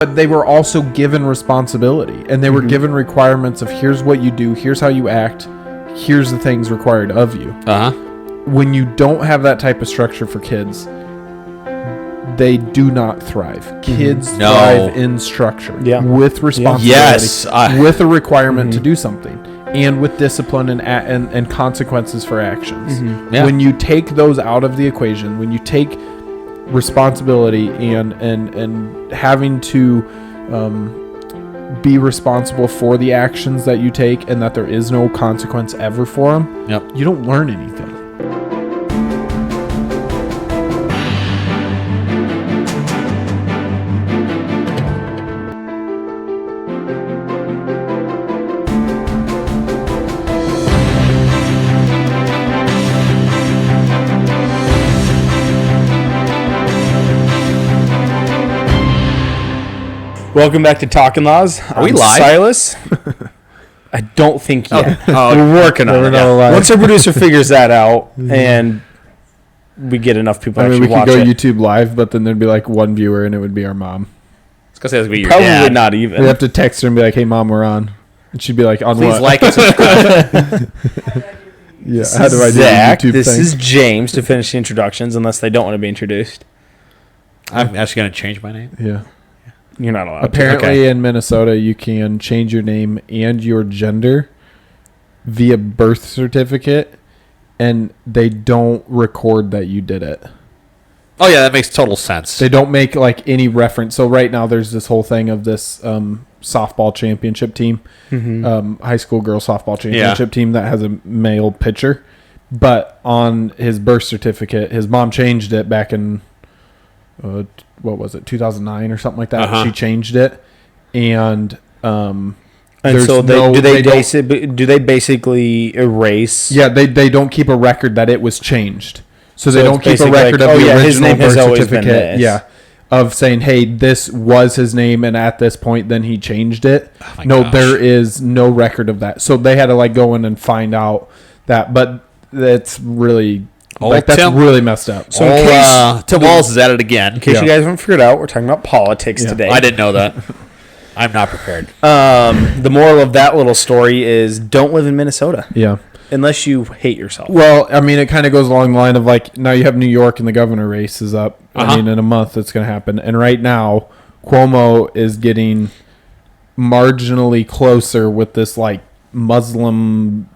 But they were also given responsibility, and they were given requirements of here's what you do, here's how you act, here's the things required of you. When you don't have that type of structure for kids, they do not thrive. Kids thrive in structure, with responsibility, with a requirement to do something, and with discipline and consequences for actions. When you take those out of the equation, when you take responsibility and having to be responsible for the actions that you take, and that there is no consequence ever for them, you don't learn anything. Welcome back to Talking Laws. Are we live? Silas. I don't think yet. We're working on it. Live. Once our producer figures that out and we get enough people we watch could go it. YouTube live, but then there'd be like one viewer and it would be our mom. It's because it has to be your Probably dad. not even. We'd have to text her and be like, hey mom, we're on. And she'd be like, on Please what? like and subscribe. How do I do Zach, the YouTube this thing? is James to finish the introductions unless they don't want to be introduced. I'm actually going to change my name. Yeah. You're not allowed Apparently in Minnesota, you can change your name and your gender via birth certificate, and they don't record that you did it. Oh, yeah, that makes total sense. They don't make like any reference. So right now there's this whole thing of this softball championship team, high school girls softball championship team that has a male pitcher. But on his birth certificate, his mom changed it back in... what was it, 2009 or something like that? She changed it, and and so do they basically erase? Yeah, they don't keep a record that it was changed, so they don't keep a record like, of the original his name birth has always been certificate. this. Of saying, hey, this was his name, and at this point, then he changed it. Gosh. There is no record of that, so they had to like go in and find out that. But that's really. That's really messed up. So Tim Walls is at it again. In case you guys haven't figured out, we're talking about politics today. I didn't know that. I'm not prepared. The moral of that little story is don't live in Minnesota. Yeah. Unless you hate yourself. Well, I mean, it kind of goes along the line of like, now you have New York and the governor race is up. I mean, in a month it's going to happen. And right now, Cuomo is getting marginally closer with this like Muslim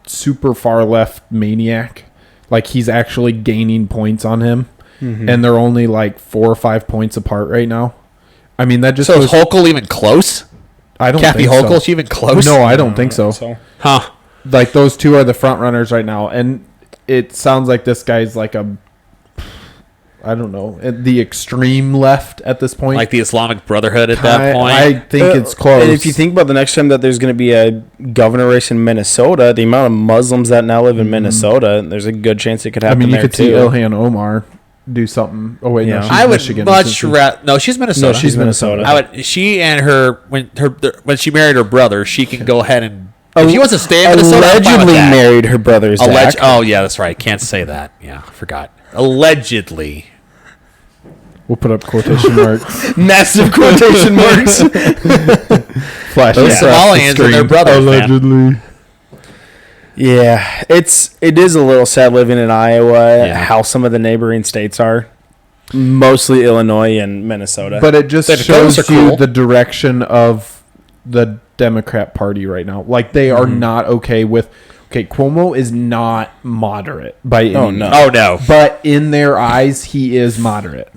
super far left maniac. Like he's actually gaining points on him. And they're only like 4 or 5 points apart right now. I mean, that just So is Hochul even close? I don't Kathy think Hochul, so. is she even close? No, I don't think so. Huh. Like those two are the front runners right now, and it sounds like this guy's like I don't know, at the extreme left at this point. Like the Islamic Brotherhood at that point? I think it's close. And if you think about the next time that there's going to be a governor race in Minnesota, the amount of Muslims that now live in Minnesota, there's a good chance it could happen. you could see Ilhan Omar do something. Oh wait, no, she's I would Michigan. much rather. No, she's Minnesota. No, she's Minnesota. I would. She and when she married her brother, she can go ahead and. If she wants to stay in Minnesota, I'm fine with allegedly that. married her brother, Zach. Oh yeah, that's right. Can't say that. Yeah, I forgot. Allegedly. We'll put up quotation marks. Massive quotation marks. Flash. Those Somalians and their brothers, allegedly. man. Yeah, it is a little sad living in Iowa. Yeah. How some of the neighboring states are, mostly Illinois and Minnesota. But it just The Dakotas shows are you cool. the direction of the Democrat Party right now. Like they are not okay with. Okay, Cuomo is not moderate by any means. no. Oh no. But in their eyes, he is moderate.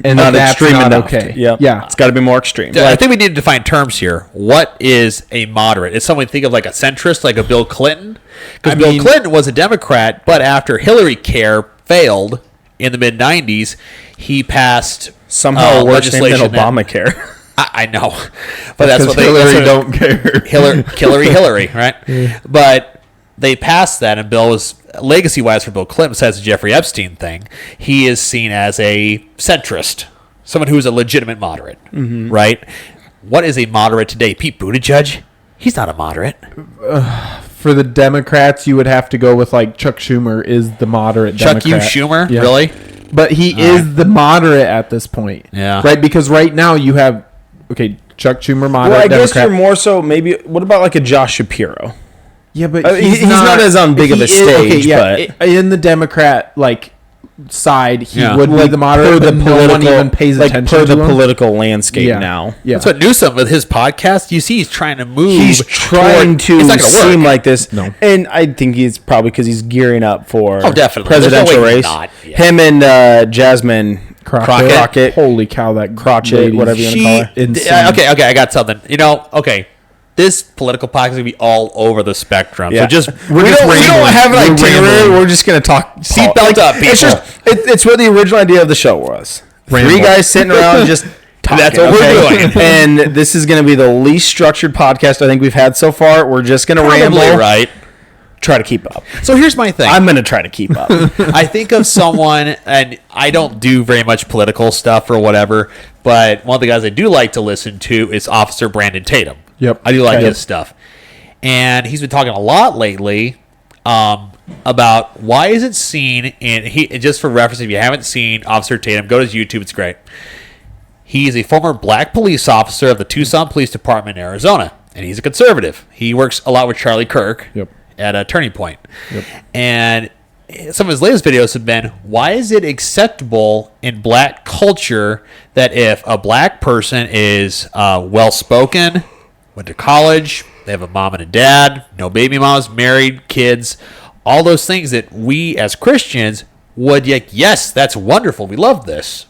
And not that's extreme not enough. okay. Yeah, it's got to be more extreme. I think we need to define terms here. What is a moderate? Is someone think of like a centrist, like a Bill Clinton? Because Bill Clinton was a Democrat, but after Hillary Care failed in the mid '90s, he passed Somehow worse name than legislation that- Obamacare. I know, but that's what they Hillary that's what- don't care. Hillary, right? But they passed that, and Bill was legacy-wise for Bill Clinton, besides the Jeffrey Epstein thing, he is seen as a centrist, someone who is a legitimate moderate, right? What is a moderate today? Pete Buttigieg? He's not a moderate. For the Democrats, you would have to go with like Chuck Schumer is the moderate Chuck Democrat. Schumer? Yeah. Really? But he is the moderate at this point. Yeah. Right? Because right now you have okay, Chuck Schumer, Well, moderate I guess Democrat. you're more so maybe. What about like a Josh Shapiro? Yeah, but he's not as on big of a stage, but in the Democrat side, he would be the moderate, per but no one even pays attention per to the him. political landscape now. Yeah, That's what Newsom with his podcast. You see, he's trying to move. He's trying to it's not gonna seem work. like this, No. and I think he's probably because he's gearing up for definitely. presidential There's no way he's race. not. Yeah. Him and Jasmine Crockett. Holy cow, that Crotchet, lady's whatever you want to She, call her. insane. okay, I got something. Okay, this political podcast is gonna be all over the spectrum. Yeah. So just we don't have an We're itinerary. rambling. We're just gonna talk. Seatbelt up, It's people. it's what the original idea of the show was. Ramble. 3 guys sitting around and just talking. That's what we're doing. And this is gonna be the least structured podcast I think we've had so far. We're just gonna ramble. Probably right. Try to keep up. So here's my thing. I'm gonna try to keep up. I think of someone, and I don't do very much political stuff or whatever, but one of the guys I do like to listen to is Officer Brandon Tatum. Yep. I do like Okay. his stuff. And he's been talking a lot lately about why is it seen in, just for reference, if you haven't seen Officer Tatum, go to his YouTube, it's great. He is a former black police officer of the Tucson Police Department in Arizona, and he's a conservative. He works a lot with Charlie Kirk at a Turning Point. And some of his latest videos have been, why is it acceptable in black culture that if a black person is well-spoken, went to college, they have a mom and a dad, no baby mamas, married, kids, all those things that we as Christians would, yes, that's wonderful, we love this.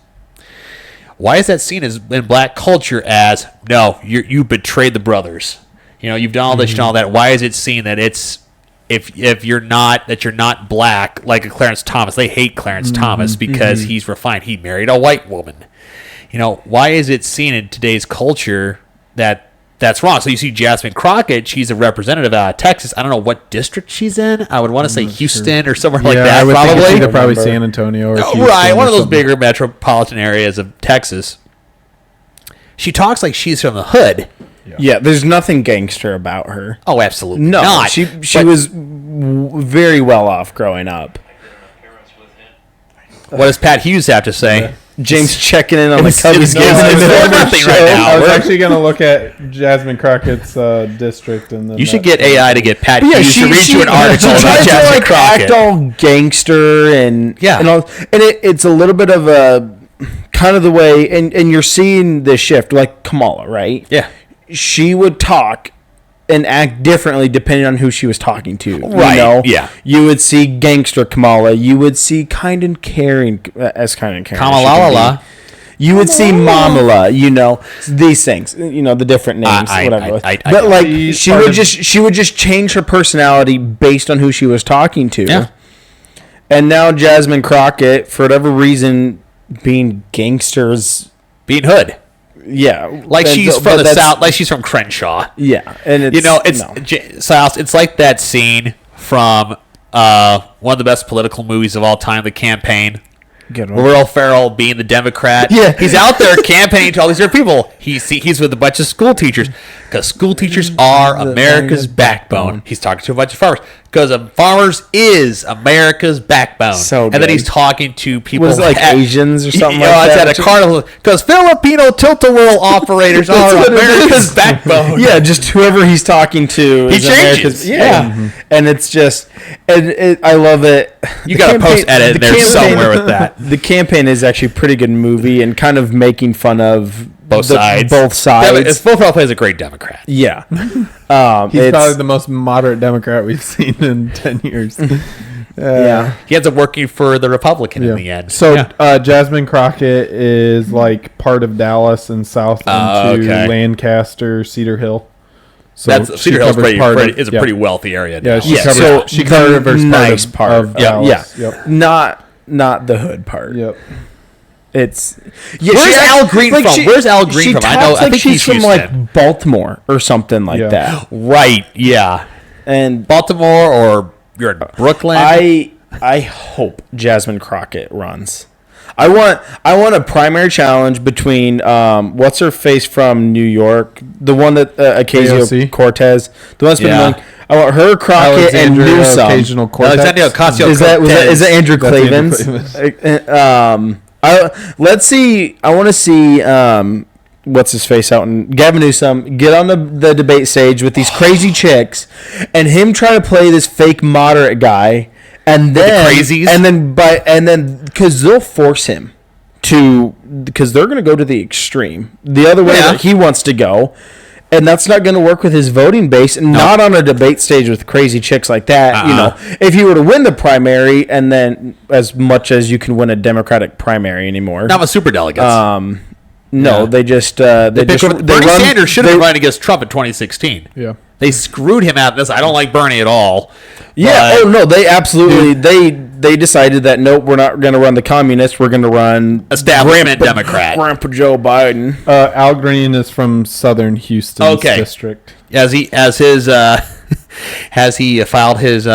Why is that seen as in black culture as, no, you betrayed the brothers? You've done all this and all that. Why is it seen that it's, if you're not black, like a Clarence Thomas, they hate Clarence Thomas because he's refined. He married a white woman. Why is it seen in today's culture that that's wrong? So you see Jasmine Crockett, she's a representative out of Texas. I don't know what district she's in. I would want to say Houston or somewhere like that. I would think it's probably. either probably San Antonio or Houston Right, one or of those something. bigger metropolitan areas of Texas. She talks like she's from the hood. Yeah, there's nothing gangster about her. Oh, absolutely No, not. she But was very well off growing up. What does Pat Hughes have to say? James checking in on the Cubbies no, game. I was doing nothing right now. I was We're- actually going to look at Jasmine Crockett's district. And then You should get AI to get Pat Yeah, Hughes to read you an article she about tries to Jasmine like Crockett. act all gangster and Yeah. and all, and it's a little bit of a kind of the way, and you're seeing the shift like Kamala, right? Yeah. She would talk and act differently depending on who she was talking to. Right, yeah. You would see gangster Kamala. You would see kind and caring as kind and caring. as she Kamala. could be. You would see Mamala, these things, the different names, whatever. But like She's she part would of- she would just change her personality based on who she was talking to. Yeah. And now Jasmine Crockett, for whatever reason, being gangsters, Being hood. yeah, Like and she's so- from but the that's- South. Like she's from Crenshaw. Yeah, and it's South. It's like that scene from one of the best political movies of all time, The Campaign. Good one. Will Ferrell being the Democrat. Yeah. He's out there campaigning to all these different people. He's with a bunch of school teachers because school teachers are America's backbone. He's talking to a bunch of farmers because farmers is America's backbone. So and then good. he's talking to people Was it like Asians or something like it's that? at a carnival because Filipino tilt-a-whirl operators are what it America's is. backbone. Yeah, just whoever he's talking to. He is changes. America's- Yeah, and it's just, I love it. You The got a campaign- post edit in the there campaign- somewhere with that. The Campaign is actually a pretty good movie and kind of making fun of Both sides. Both sides. Will Ferrell plays a great Democrat. Yeah, He's probably the most moderate Democrat we've seen in 10 years. yeah. He ends up working for the Republican in the end. So Yeah. Jasmine Crockett is like part of Dallas and south into Okay. Lancaster, Cedar Hill. So That's she Cedar Hill's covers part of- is a yeah. pretty wealthy area. Yeah, now. she Yeah, covers. so she the covers nice part of yeah, Dallas. yeah. Yep. Not the hood part. Yep. It's yeah, Where's she acts- Al Green from? Where's Al Green she from? I talks know- I like think she's he's from like Houston. Baltimore or something like Yeah. that. Right. Yeah. And Baltimore or you're in Brooklyn. I hope Jasmine Crockett runs. I want a primary challenge between what's her face from New York, the one that AOC? Cortez, the one that's been Yeah. like, I want her, Crockett, and Alexandria Newsom. Occasional Cortex. Alexandria Ocasio Is that Andrew That's Andrew Clavens? I want to see what's his face out and Gavin Newsom get on the debate stage with these crazy chicks, and him try to play this fake moderate guy, and then crazies, and then because they'll force him to, because they're going to go to the extreme, the other way that he wants to go. And that's not going to work with his voting base, and not on a debate stage with crazy chicks like that. You know, if he were to win the primary, and then as much as you can win a Democratic primary anymore, not with superdelegates. No, they just Bernie Sanders should have run against Trump in 2016. Yeah, they screwed him out of this. I don't like Bernie at all. Yeah. Oh no, they absolutely they decided that nope, we're not going to run the communists. We're going to run establishment Democrat. Grandpa Joe Biden. Al Green is from Southern Houston district. Has he filed his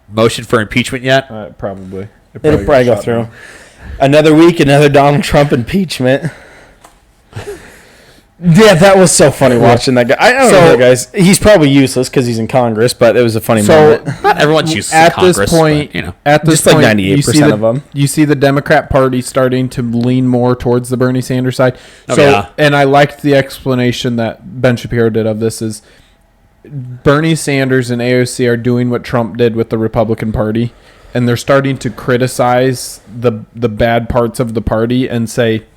motion for impeachment yet? Probably. It'll probably go through. Another week, another Donald Trump impeachment. Yeah, that was so funny watching that guy. I don't know, guys. He's probably useless because he's in Congress, but it was a funny moment. Not everyone's useless at in Congress, this point. But, you know. At this just point, like 98% of them. You see the Democrat Party starting to lean more towards the Bernie Sanders side. And I liked the explanation that Ben Shapiro did of this is Bernie Sanders and AOC are doing what Trump did with the Republican Party, and they're starting to criticize the bad parts of the party and say,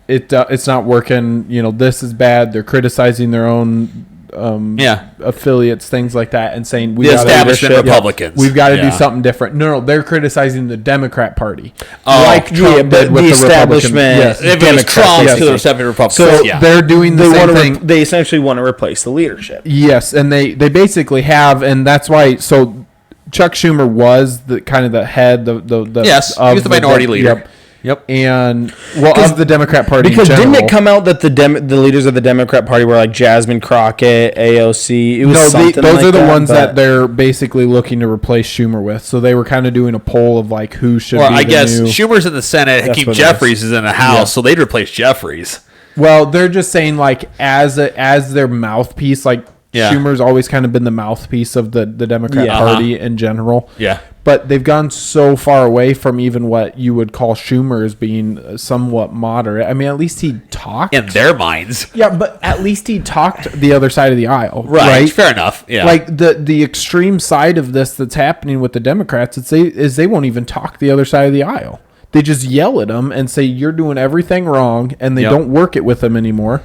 it's not working. You know, this is bad. They're criticizing their own affiliates, things like that, and saying the establishment Republicans. We've got to do something different. No, they're criticizing the Democrat Party, like Trump did with the establishment. Yes, if it was Trump to the establishment Republicans. So they're doing the same thing. They essentially want to replace the leadership. Yes, and they basically have, and that's why. So Chuck Schumer was the kind of the head, the he was the minority leader. Yep. And of the Democrat Party, because didn't it come out that the leaders of the Democrat Party were like Jasmine Crockett, AOC? It was those are the ones that they're basically looking to replace Schumer with. So they were kind of doing a poll of like who should. Well, I guess Schumer's in the Senate, Hakeem Jeffries is in the House, so they'd replace Jeffries. Well, they're just saying like as their mouthpiece, like Schumer's always kind of been the mouthpiece of the Democrat Party in general. Yeah. But they've gone so far away from even what you would call Schumer as being somewhat moderate. I mean, at least he talked. In their minds. Yeah, but at least he talked the other side of the aisle. Right? Fair enough. Yeah. Like the extreme side of this that's happening with the Democrats is they won't even talk the other side of the aisle. They just yell at them and say, you're doing everything wrong, and they don't work it with them anymore.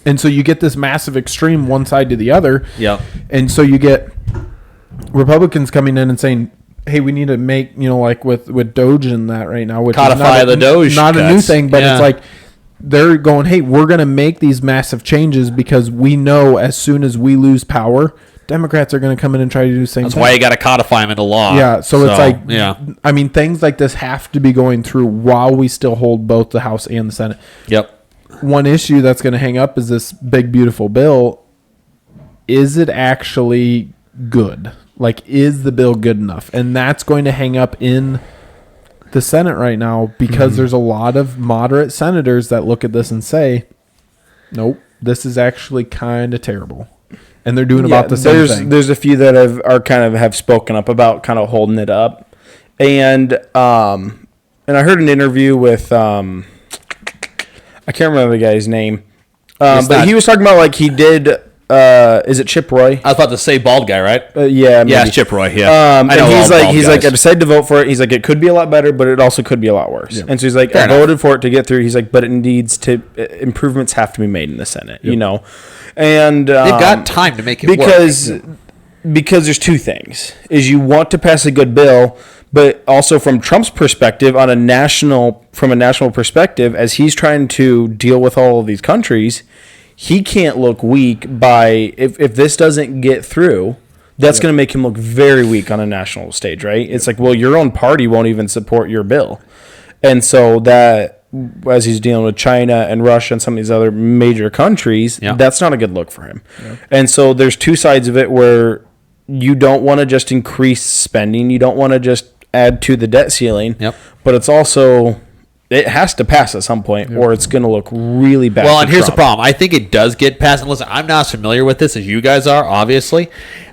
And so you get this massive extreme one side to the other. Yeah. And so you get Republicans coming in and saying, hey, we need to make, like with Doge and that right now, which codify is the Doge. Not a new thing, but it's like they're going, hey, we're going to make these massive changes because we know as soon as we lose power, Democrats are going to come in and try to do the same thing. That's why you got to codify them into law. Yeah, so it's like, I mean, things like this have to be going through while we still hold both the House and the Senate. Yep. One issue that's going to hang up is this big, beautiful bill. Is it actually good? Like, is the bill good enough? And that's going to hang up in the Senate right now because there's a lot of moderate senators that look at this and say, nope, this is actually kind of terrible. And they're doing about the same thing. There's a few that have spoken up about kind of holding it up. And I heard an interview with, I can't remember the guy's name, but he was talking about like he did... is it Chip Roy? I was about to say bald guy, right? Yeah, maybe. Yeah, it's Chip Roy. Yeah, and he's like, I decided to vote for it. He's like, it could be a lot better, but it also could be a lot worse. Yep. And so he's like, I voted for it to get through. He's like, but it needs to improvements have to be made in the Senate, and they've got time to make it work. Because there's two things: is you want to pass a good bill, but also from Trump's perspective, from a national perspective, as he's trying to deal with all of these countries. He can't look weak by if this doesn't get through, that's going to make him look very weak on a national stage, right? It's like, well, your own party won't even support your bill. And so that, as he's dealing with China and Russia and some of these other major countries, that's not a good look for him. Yeah. And so there's two sides of it where you don't want to just increase spending. You don't want to just add to the debt ceiling. Yep. But it's also... it has to pass at some point, or it's going to look really bad. Well, and here's the problem. I think it does get passed. And listen, I'm not as familiar with this as you guys are, obviously.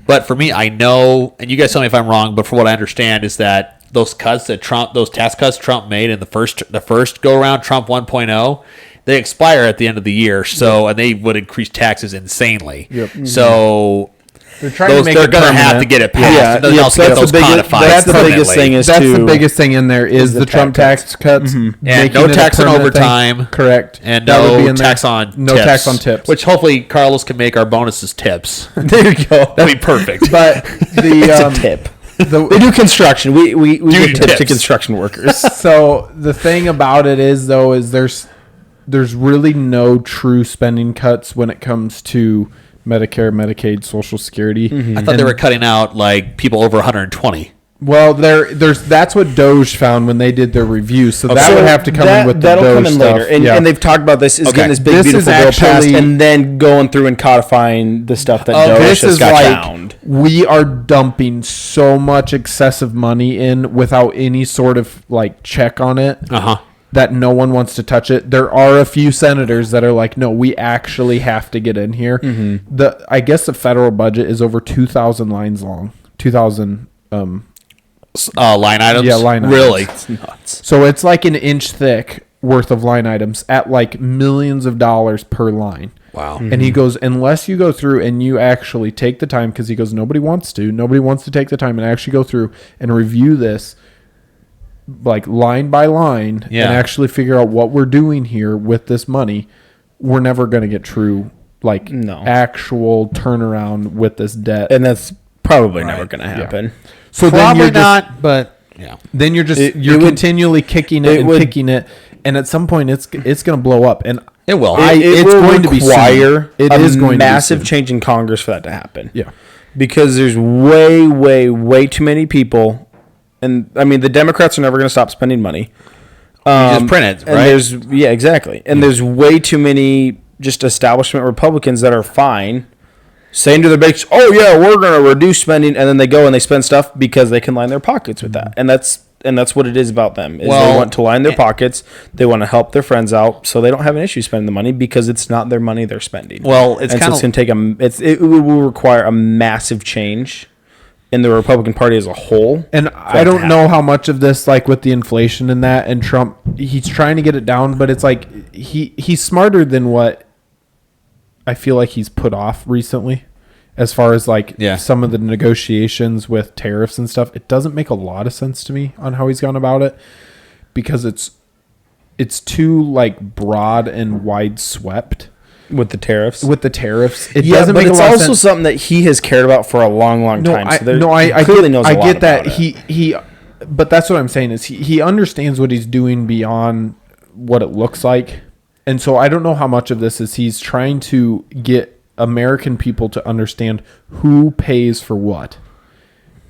But for me, I know, and you guys tell me if I'm wrong, but from what I understand is that those tax cuts Trump made in the first go around, Trump 1.0, they expire at the end of the year. So and they would increase taxes insanely. Yep. So They're trying to make they're it going to have permanent. to get it passed. And then yeah, also so get that's those the biggest- codified. that's the biggest permanently. thing is That's to- the biggest thing in there is the the Trump tax cuts. And making no it a tax on permanent thing. overtime. Correct. And That would be no in there. tax on no tips, tax on tips. Which hopefully Carlos can make our bonuses tips. There you go. That'd be perfect. But the It's a tip. They do construction. We give tips to tips. construction workers. So the thing about it is though is there's really no true spending cuts when it comes to Medicare, Medicaid, Social Security. I thought they were cutting out like people over 120. Well, there's that's what Doge found when they did their review. So that So would have to come in with the that'll Doge come in stuff. later, and, Yeah. and they've talked about this is Okay. getting this big This beautiful is bill passed, actually- and then going through and codifying the stuff that Doge This has is got like found. we are dumping so much excessive money in without any sort of like check on it. Uh-huh. That no one wants to touch it. There are a few senators that are like, no, we actually have to get in here. I guess the federal budget is over 2,000 lines long. 2,000. Line items? Yeah, line items. Really? It's nuts. So it's like an inch thick worth of line items at like millions of dollars per line. Wow. And he goes, unless you go through and you actually take the time, because he goes, nobody wants to take the time and actually go through and review this like line by line Yeah. and actually figure out what we're doing here with this money, we're never going to get true like No. actual turnaround with this debt. And that's probably never going to happen. so then Probably you're just, not, but yeah. then you're just It you're would- continually kicking it it and would- kicking it, and at some point it's going to blow up. And It will. it's will going to be require soon. It a is going to be massive soon. change in Congress for that to happen. Yeah. Because there's way too many people, and I mean the Democrats are never going to stop spending money. You just print it, And right? there's exactly, and there's way too many just establishment Republicans that are fine saying to their base, "Oh yeah, we're going to reduce spending," and then they go and they spend stuff because they can line their pockets with that, and that's what it is about them. Is Well, they want to line their pockets, they want to help their friends out, so they don't have an issue spending the money because it's not their money they're spending. Well, it's and so kinda- it's going to take it will require a massive change in the Republican Party as a whole. And I don't know how much of this, like with the inflation and that, and Trump, he's trying to get it down, but it's like he's smarter than what I feel like he's put off recently, as far as like Yeah. some of the negotiations with tariffs and stuff. It doesn't make a lot of sense to me on how he's gone about it, because it's too like broad and wide swept with the tariffs. with the tariffs. It Yeah, doesn't but make it's a lot of also sense. something that he has cared about for a long time. So I clearly get, knows a I lot get that about it. he, but that's what I'm saying is he understands what he's doing beyond what it looks like, and so I don't know how much of this is he's trying to get American people to understand who pays for what,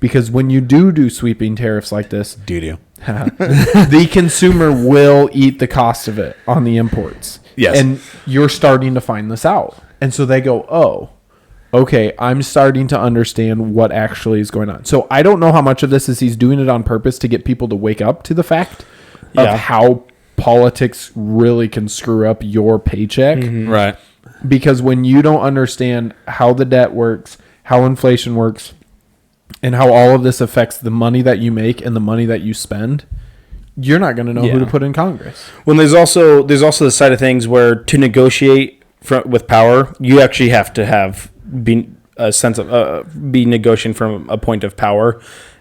because when you do sweeping tariffs like this, Do. the consumer will eat the cost of it on the imports. Yes. And you're starting to find this out. And so they go, oh, okay, I'm starting to understand what actually is going on. So I don't know how much of this is he's doing it on purpose to get people to wake up to the fact Yeah. of how politics really can screw up your paycheck. Right. Because when you don't understand how the debt works, how inflation works, and how all of this affects the money that you make and the money that you spend, you're not going to know who Yeah. to put in Congress. When there's also the side of things where to negotiate with power, you actually have to be a sense of be negotiating from a point of power,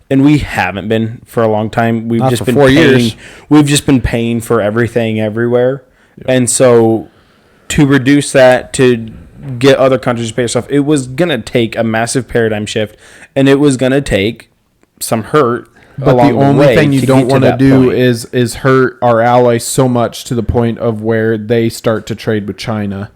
and we haven't been for a long time. We've Not just for been 4 paying, years. We've just been paying for everything everywhere, and so to reduce that to get other countries to pay stuff, it was gonna take a massive paradigm shift, and it was gonna take some hurt. But along the only way thing you to don't get want to that do point. is hurt our allies so much to the point of where they start to trade with China,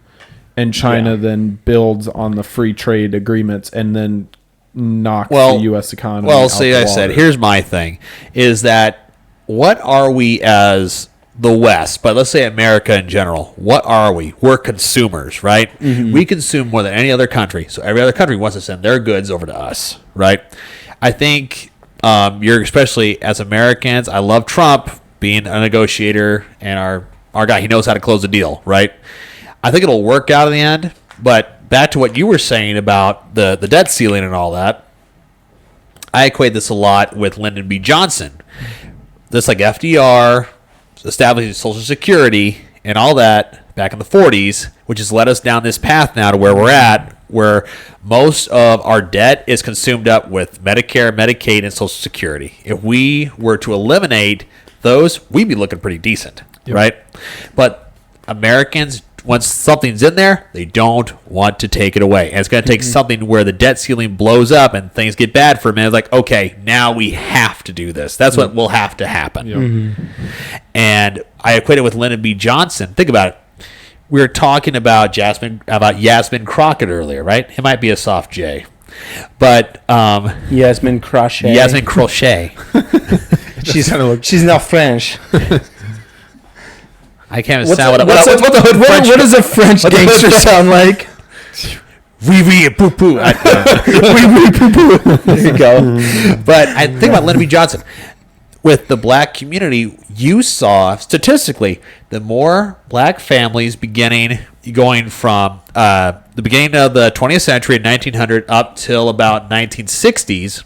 and China Yeah. then builds on the free trade agreements and then knocks Well, the U.S. economy. Well, out see, the I said, water. here's my thing, is that what are we as the West, but let's say America in general, what are we? We're consumers, right? We consume more than any other country. So every other country wants to send their goods over to us, right? I think you're, especially as Americans, I love Trump being a negotiator and our guy, he knows how to close a deal, right? I think it'll work out in the end, but back to what you were saying about the debt ceiling and all that, I equate this a lot with Lyndon B. Johnson. This like FDR, establishing Social Security and all that, back in the 40s, which has led us down this path now to where we're at, where most of our debt is consumed up with Medicare, Medicaid, and Social Security. If we were to eliminate those, we'd be looking pretty decent, right? But Americans, once something's in there, they don't want to take it away. And it's going to take something where the debt ceiling blows up and things get bad for a minute. Like, okay, now we have to do this. That's what will have to happen. And I equate it with Lyndon B. Johnson. Think about it. We were talking about Yasmin Crockett earlier, right? It might be a soft J. But Yasmin Crochet. Yasmin Crochet. She's now French. I can't even What sound does a French gangster sound like? Wee wee poo poo. There you go. But I think about Lyndon B. Johnson. With the black community, you saw statistically the more black families going from the beginning of the 20th century in 1900 up till about 1960s,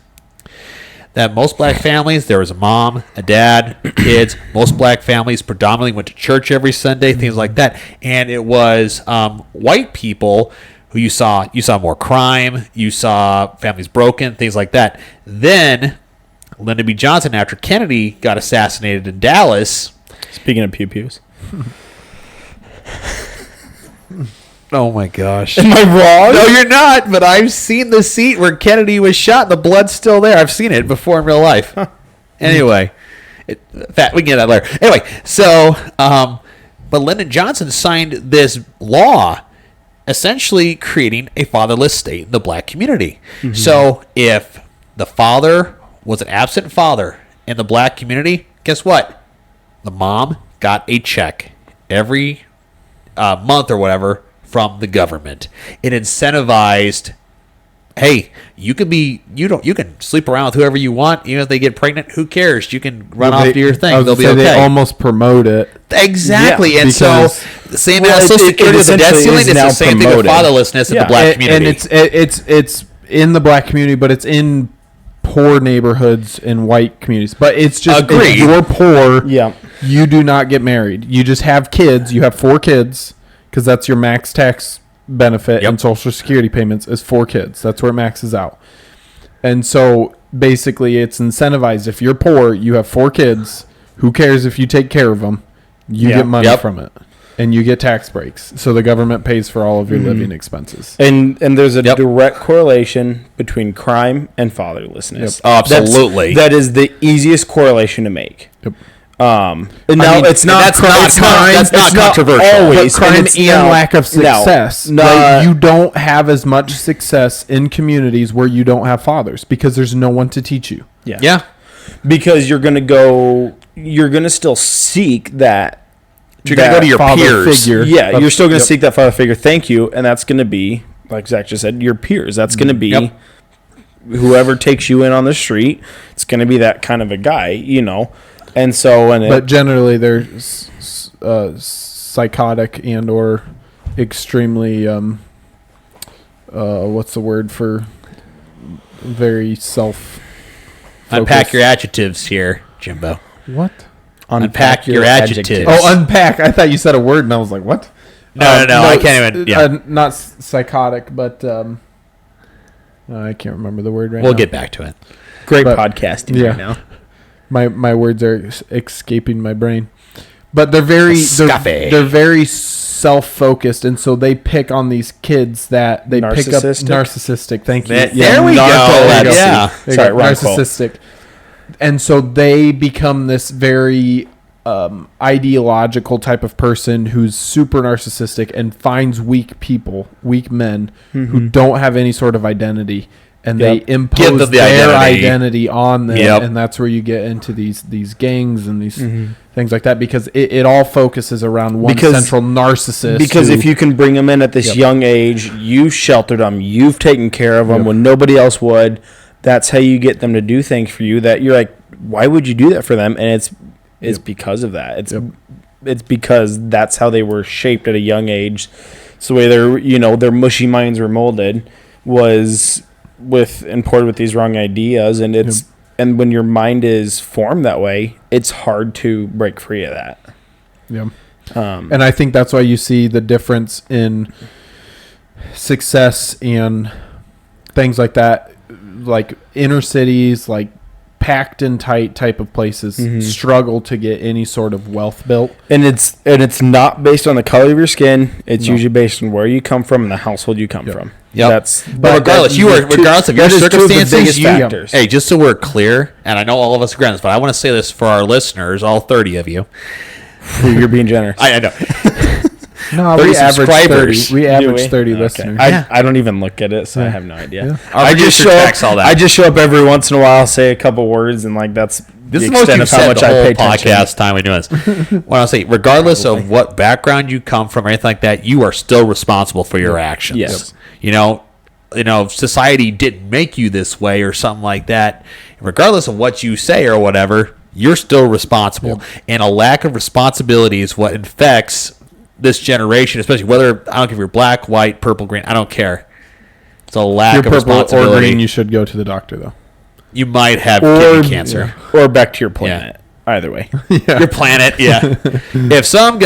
that most black families, there was a mom, a dad, kids. Most black families predominantly went to church every Sunday, things like that. And it was white people who you saw more crime, you saw families broken, things like that. Then Lyndon B. Johnson, after Kennedy got assassinated in Dallas. Speaking of pew-pews. Oh my gosh. Am I wrong? No, you're not, but I've seen the seat where Kennedy was shot and the blood's still there. I've seen it before in real life. Anyway, we can get that later. Anyway, so, but Lyndon Johnson signed this law essentially creating a fatherless state in the black community. So if the father was an absent father in the black community, guess what? The mom got a check every month or whatever from the government. It incentivized, hey, you can sleep around with whoever you want, even if they get pregnant. Who cares? You can run off to your thing. They'll be okay. They almost promote it. Exactly, and so the same as Social Security with the debt ceiling, it's the same thing with fatherlessness in the black community. And it's in the black community, but it's in poor neighborhoods in white communities. But it's just if you're poor, you do not get married. You just have kids. You have 4 kids because that's your max tax benefit and Social Security payments is 4 kids. That's where it maxes out. And so basically it's incentivized. If you're poor, you have 4 kids. Who cares if you take care of them? You get money from it. And you get tax breaks. So the government pays for all of your living expenses. And there's a direct correlation between crime and fatherlessness. Oh, absolutely. That is the easiest correlation to make. Yep. It's not controversial. Always crime and lack of success. Like, you don't have as much success in communities where you don't have fathers because there's no one to teach you. Yeah. Because you're going to still seek that. You're going to go to your peers. Figure. Yeah, you're still going to seek that father figure. Thank you. And that's going to be, like Zach just said, your peers. That's going to be whoever takes you in on the street. It's going to be that kind of a guy, you know. And so, but generally they're psychotic and or extremely what's the word for very self-focused. Unpack your adjectives here, Jimbo. What? Unpack your adjectives. Oh, unpack. I thought you said a word, and I was like, what? No, I can't even. Yeah. Not psychotic, but I can't remember the word right now. We'll get back to it. Great podcasting right now. My words are escaping my brain. But they're very self-focused, and so they pick on these kids that they pick up narcissistic. Thank you. There we go. Yeah. Sorry, narcissistic. And so they become this very ideological type of person who's super narcissistic and finds weak men who don't have any sort of identity, and they impose their identity on them, and that's where you get into these gangs and these things like that, because it all focuses around one central narcissist. Because if you can bring them in at this young age, you've sheltered them, you've taken care of them when nobody else would. That's how you get them to do things for you that you're like, why would you do that for them? And it's because of that. It's because that's how they were shaped at a young age. It's the way their mushy minds were molded was imported with these wrong ideas, and and when your mind is formed that way, it's hard to break free of that. Yeah. And I think that's why you see the difference in success and things like that, like inner cities, like packed and tight type of places struggle to get any sort of wealth built. And it's not based on the color of your skin. It's usually based on where you come from and the household you come from. Yep. But regardless, regardless of your circumstances, factors. Hey, just so we're clear, and I know all of us agree on this, but I want to say this for our listeners, all 30 of you. You're being generous. I know. No, 30 we average subscribers. 30. We average 30 listeners. I don't even look at it, so I have no idea. Yeah. Our producer tracks all that. I just show up every once in a while, say a couple words, and like that's This the is the most extent you've of how said much the I whole pay attention. podcast time we're doing this. What I'll say, regardless of what background you come from or anything like that, you are still responsible for your actions. Yes. You know, if society didn't make you this way or something like that, regardless of what you say or whatever, you're still responsible. And a lack of responsibility is what infects this generation, especially whether, I don't care if you're black, white, purple, green, I don't care. It's a lack If of you're purple responsibility. or green, you should go to the doctor, though. You might have kidney cancer. Or back to your planet. Either way. Your planet, yeah. If some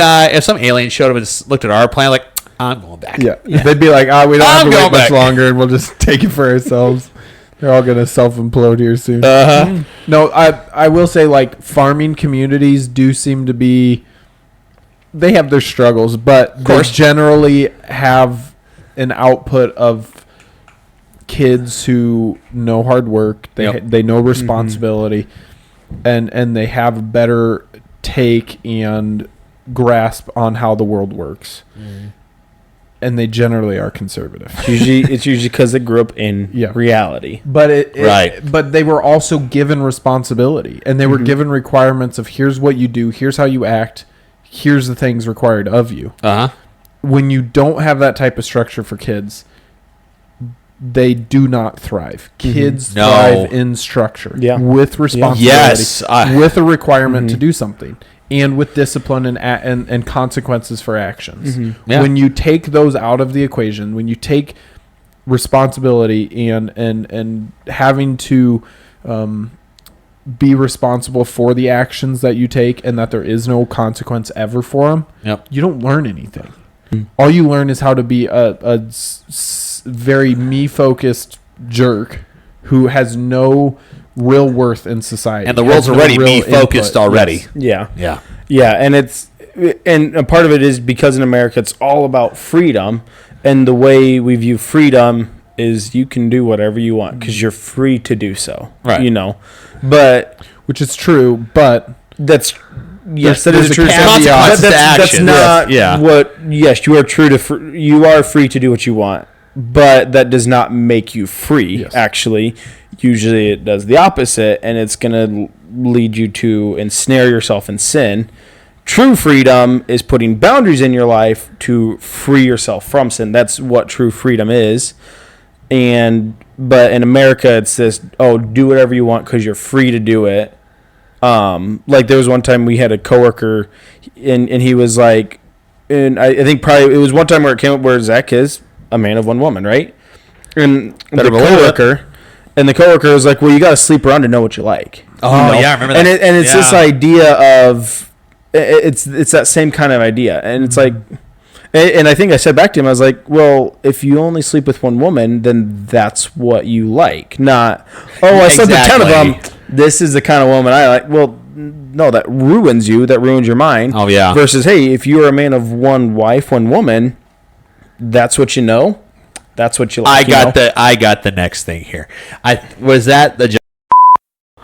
alien showed up and just looked at our planet, like, I'm going back. Yeah. They'd be like, we don't have to going wait much back. longer, and we'll just take it for ourselves. They're all going to self-implode here soon. No, I will say, like, farming communities do seem to be... They have their struggles, but they generally have an output of kids who know hard work. They know responsibility, and they have a better take and grasp on how the world works. And they generally are conservative. It's usually because they grew up in reality. But Right. But they were also given responsibility, and they were given requirements of here's what you do, here's how you act, here's the things required of you. When you don't have that type of structure for kids, they do not thrive. Kids thrive in structure, with responsibility, Yes, with a requirement to do something, and with discipline and consequences for actions. When you take those out of the equation, when you take responsibility and having to be responsible for the actions that you take, and that there is no consequence ever for them, you don't learn anything. All you learn is how to be a very me-focused jerk who has no real worth in society. And the world's already me-focused already. Yeah. Yeah. Yeah, and a part of it is because in America it's all about freedom, and the way we view freedom is you can do whatever you want because you're free to do so. Right. You know, but which is true, but that's yes, that there's is a true. caveat. That's not Yeah. what. Yes, you are true to. You are free to do what you want, but that does not make you free. Yes. Actually, usually it does the opposite, and it's going to lead you to ensnare yourself in sin. True freedom is putting boundaries in your life to free yourself from sin. That's what true freedom is. But in America, it's this, do whatever you want because you're free to do it. Like there was one time we had a coworker, and he was like, and I think probably it was one time where it came up where Zach is a man of one woman, right? And the coworker was like, well, you got to sleep around to know what you like. Oh, yeah, I remember that. And it's this idea of, it's that same kind of idea. And it's like, and I think I said back to him, I was like, well, if you only sleep with one woman, then that's what you like. Not, I slept with 10 of them. This is the kind of woman I like. Well, no, that ruins you. That ruins your mind. Oh, yeah. Versus, hey, if you're a man of one wife, one woman, that's what you know. That's what you like. I got the next thing here. Was that the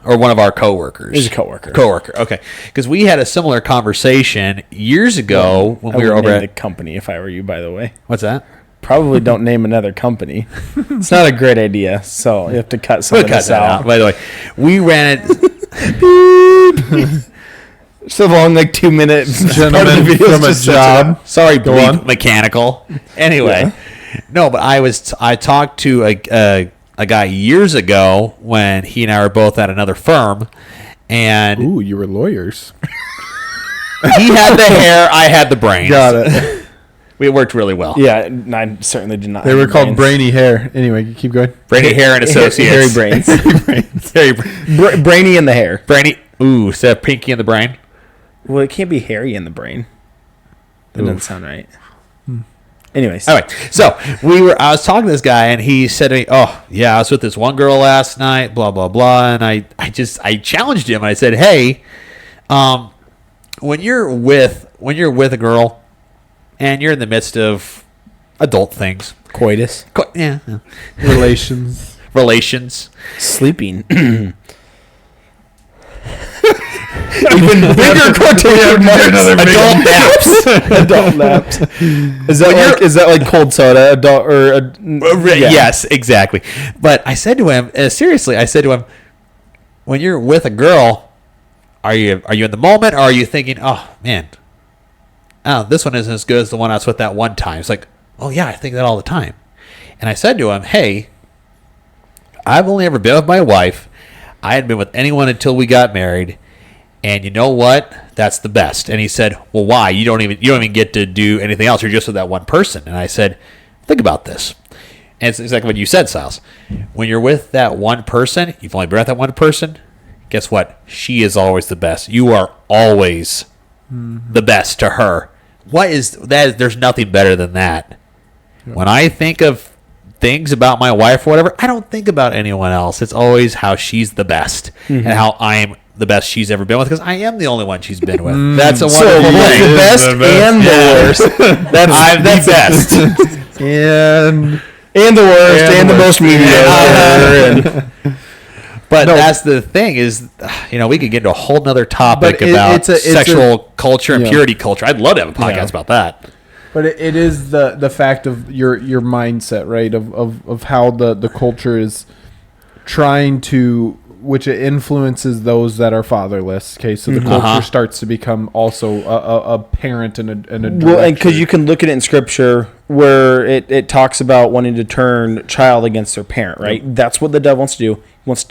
or one of our coworkers? It was a coworker. Coworker, okay. Because we had a similar conversation years ago when we were over at the company. If I were you, by the way, what's that? Probably don't name another company. It's not a great idea, so you have to cut some of this out. By the way, we ran it. So long, like 2 minutes. Gentlemen from a job. Sorry, Go on. mechanical. Anyway, no, but I talked to a guy years ago when he and I were both at another firm, and Ooh, you were lawyers. he had the hair, I had the brains. Got it. It worked really well. Yeah, I certainly did not. They were called brainy hair. Anyway, keep going. Brainy Hair and Associates. Hairy brains. Brainy in the hair. Brainy. Ooh, instead of Pinky in the brain. Well, it can't be hairy in the brain. That doesn't sound right. Anyways. All right. So I was talking to this guy, and he said to me, "Oh, yeah, I was with this one girl last night, blah, blah, blah." And I challenged him. I said, "Hey, when you're with a girl and you're in the midst of adult things, Coitus. Relations. Sleeping. Even bigger quotation marks. Adult naps. Adult naps. Is that like cold soda? Adult or Yes, exactly. But I said to him, seriously, when you're with a girl, are you in the moment, or are you thinking, oh man, this one isn't as good as the one I was with that one time? It's like, oh yeah, I think that all the time. And I said to him, hey, I've only ever been with my wife. I hadn't been with anyone until we got married. And you know what? That's the best. And he said, well, why? You don't even get to do anything else. You're just with that one person. And I said, think about this. And it's exactly what you said, Silas. When you're with that one person, you've only been with that one person, guess what? She is always the best. You are always the best to her. What is that? There's nothing better than that. Yeah. When I think of things about my wife or whatever, I don't think about anyone else. It's always how she's the best and how I'm the best she's ever been with, because I am the only one she's been with. That's a wonderful thing. The best and the worst. I'm the best. and the worst and the most mediocre. But that's the thing is, we could get into a whole nother topic about sexual culture and purity culture. I'd love to have a podcast about that. But it is the fact of your mindset, right? Of how the culture is trying to, which it influences those that are fatherless. Okay, so the culture starts to become also a parent and a director. Well, and because you can look at it in scripture where it talks about wanting to turn child against their parent, right? Yep. That's what the devil wants to do.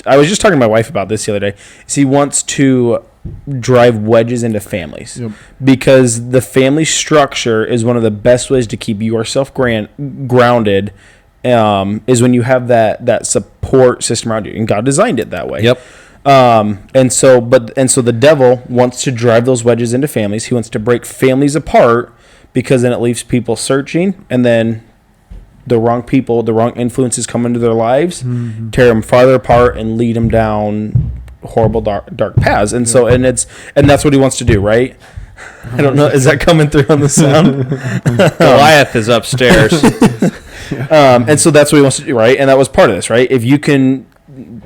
I was just talking to my wife about this the other day. He wants to drive wedges into families because the family structure is one of the best ways to keep yourself grounded. Is when you have that support system around you, and God designed it that way. Yep. And so the devil wants to drive those wedges into families. He wants to break families apart because then it leaves people searching, and then the wrong people, the wrong influences come into their lives, tear them farther apart, and lead them down horrible dark paths. And so and that's what he wants to do, right? I don't know. Is that coming through on the sound? Goliath is upstairs. And so that's what he wants to do, right? And that was part of this, right? If you can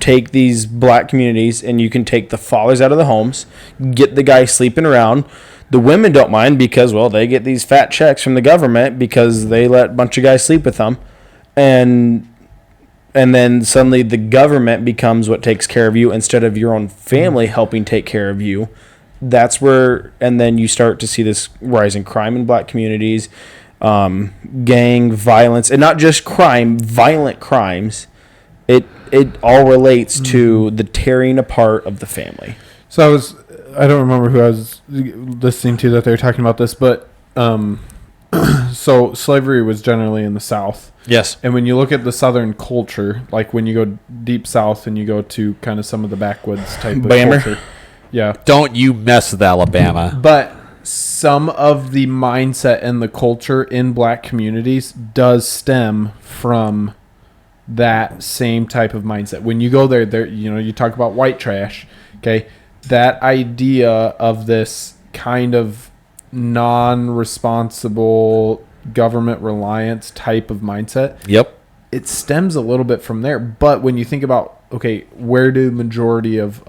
take these black communities and you can take the fathers out of the homes, get the guys sleeping around, the women don't mind because, well, they get these fat checks from the government because they let a bunch of guys sleep with them. And then suddenly the government becomes what takes care of you instead of your own family helping take care of you. That's where, and then you start to see this rise in crime in black communities, gang violence, and not just crime, violent crimes. It all relates to the tearing apart of the family. So I don't remember who I was listening to that they were talking about this, but so slavery was generally in the South. Yes. And when you look at the Southern culture, like when you go deep South and you go to kind of some of the backwoods type of culture. Yeah. Don't you mess with Alabama. But some of the mindset and the culture in black communities does stem from that same type of mindset. When you go there, you talk about white trash, okay? That idea of this kind of non-responsible government reliance type of mindset. Yep. It stems a little bit from there. But when you think about, okay, where do the majority of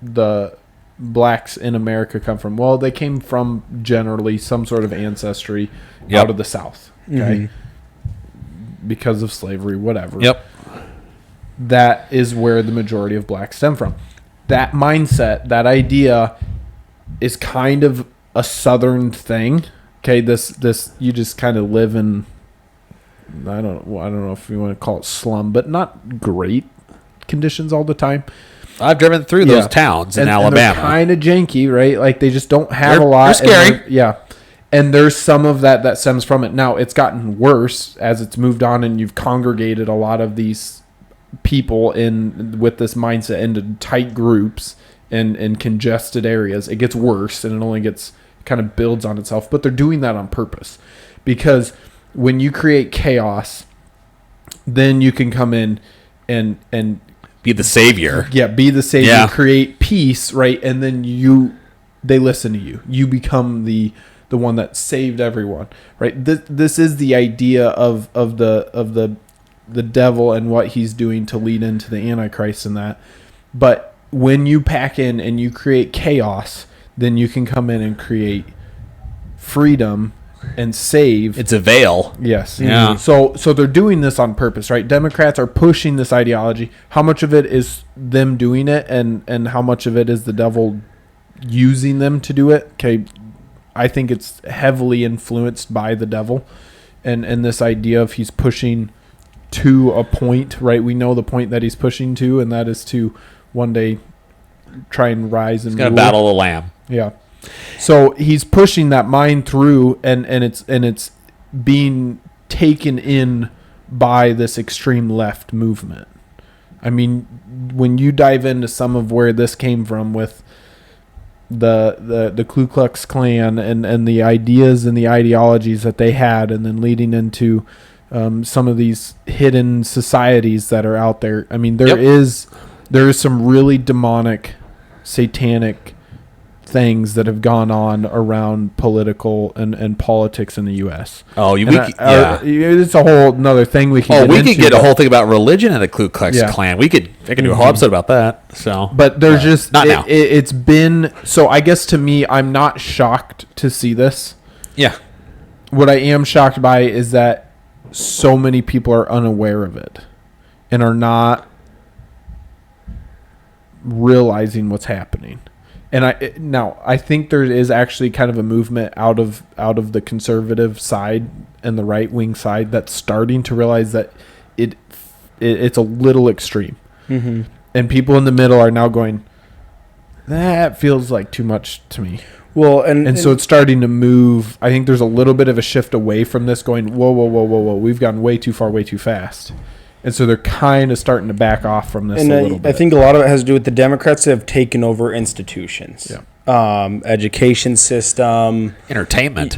the blacks in America come from? Well, they came from generally some sort of ancestry out of the South, okay? Because of slavery, whatever. Yep. That is where the majority of blacks stem from. That mindset, that idea is kind of a Southern thing. Okay, this you just kind of live in, I don't know if you want to call it slum, but not great conditions all the time. I've driven through those towns in Alabama. And they're kind of janky, right? Like they just don't have a lot. They're scary. And there's some of that stems from it. Now it's gotten worse as it's moved on, and you've congregated a lot of these people with this mindset into tight groups and congested areas. It gets worse, and it only gets kind of builds on itself, but they're doing that on purpose, because when you create chaos, then you can come in and be the savior. Yeah, be the savior, Yeah. create peace, right? And then they listen to you. You become the one that saved everyone, right? This is the idea of the devil and what he's doing to lead into the Antichrist and that. But when you pack in and you create chaos, then you can come in and create freedom and save. It's a veil. Yes. Yeah. So they're doing this on purpose, right? Democrats are pushing this ideology. How much of it is them doing it, and how much of it is the devil using them to do it? Okay, I think it's heavily influenced by the devil, and this idea of he's pushing to a point, right? We know the point that he's pushing to, and that is to one day try and rise and He's gonna rule. battle the lamb. Yeah. So he's pushing that mind through, and it's being taken in by this extreme left movement. I mean, when you dive into some of where this came from with the Ku Klux Klan and the ideas and the ideologies that they had, and then leading into some of these hidden societies that are out there. I mean, there is some really demonic, satanic things that have gone on around political and politics in the U.S. Oh, it's a whole another thing we can. We could get a whole thing about religion and the Ku Klux Yeah. Klan. I could do a whole episode about that. So, But there's just not now. It's been so. I guess to me, I'm not shocked to see this. yeah, What I am shocked by is that so many people are unaware of it and are not realizing what's happening. And I think there is actually kind of a movement out of the conservative side and the right wing side that's starting to realize that it's a little extreme. Mm-hmm. And people in the middle are now going, that feels like too much to me. Well, And so it's starting to move. I think there's a little bit of a shift away from this, going, whoa, we've gone way too far, way too fast. And so they're kind of starting to back off from this a little bit. I think a lot of it has to do with the Democrats that have taken over institutions. Yeah. Education system, entertainment.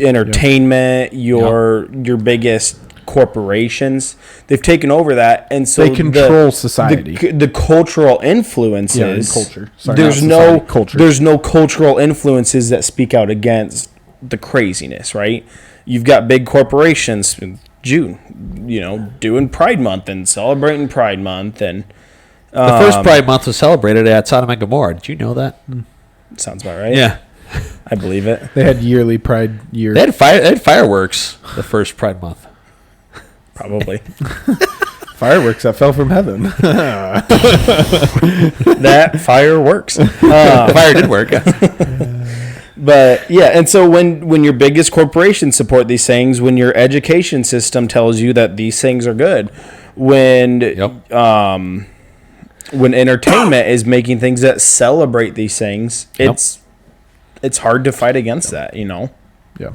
your biggest corporations. They've taken over that, and so they control society. The cultural influences. Culture. Sorry, There's not no society, culture. There's no cultural influences that speak out against the craziness, right? You've got big corporations, June, doing Pride Month and celebrating Pride Month, and The first Pride Month was celebrated at Sodom and Gomorrah. Did you know that? sounds about right. Yeah. I believe it. They had yearly Pride year. They had fireworks the first Pride Month. Probably. Fireworks that fell from heaven. That fire works. Fire did work. But yeah, and so when your biggest corporations support these things, when your education system tells you that these things are good, when entertainment is making things that celebrate these things, it's hard to fight against that, Yeah.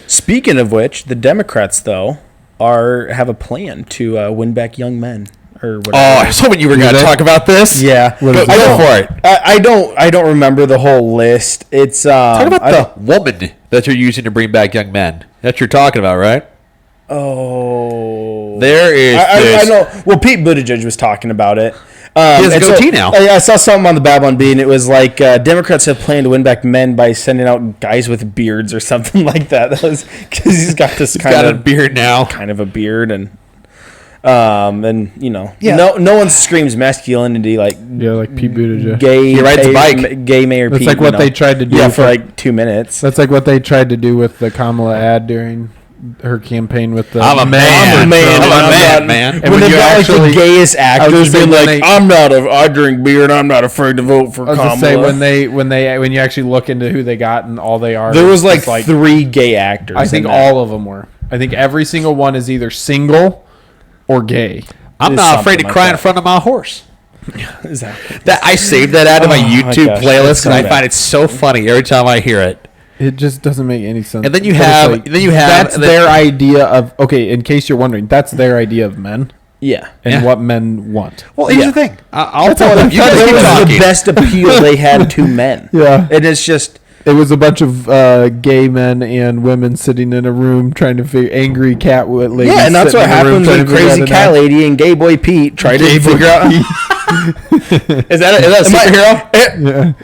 Speaking of which, the Democrats though have a plan to win back young men or whatever. Oh, I was hoping you were going to talk about this. Yeah, Go for it. I don't remember the whole list. It's Talk about the woman that you're using to bring back young men. That you're talking about, right? Oh, There is I know. Well, Pete Buttigieg was talking about it. He has a and goatee now. I saw something on the Babylon Bee, and it was like Democrats have planned to win back men by sending out guys with beards or something like that. That was because he's got this got a beard now. kind of a beard, and Yeah. no one screams masculinity like Like Pete Buttigieg. gay. He rides a bike. Gay Mayor That's Pete. like what they tried to do. Yeah, for like 2 minutes. That's like what they tried to do with the Kamala ad during her campaign with the. I'm a man. I'm a man. I'm a I'm man, not- man. And when when they've you got like actually- the gayest I was actors gonna being say like, when I drink beer and I'm not afraid to vote for I was Kamala. to say when you actually look into who they got and all they are. There was it's like 3 gay actors. I think in that. all of them were. I think every single one is either single or gay. I'm It's not afraid to something like cry in that. front of my horse. Exactly. That I saved that out of my Oh, my YouTube gosh, playlist, it's so and I bad. find it so funny every time I hear it. It just doesn't make any sense. And then you But it's have- that's and then- their idea of okay. In case you're wondering, that's their idea of men Yeah. and Yeah. what men want. Well, here's Yeah. the thing. I'll That's tell all them. I'm You guys saying. keep That was talking. the best appeal they had to men. Yeah. And it's just It was a bunch of gay men and women sitting in a room trying to figure angry cat ladies. Yeah, and that's what happens when Crazy Cat Lady and Gay Boy Pete try to figure out. Is that a superhero?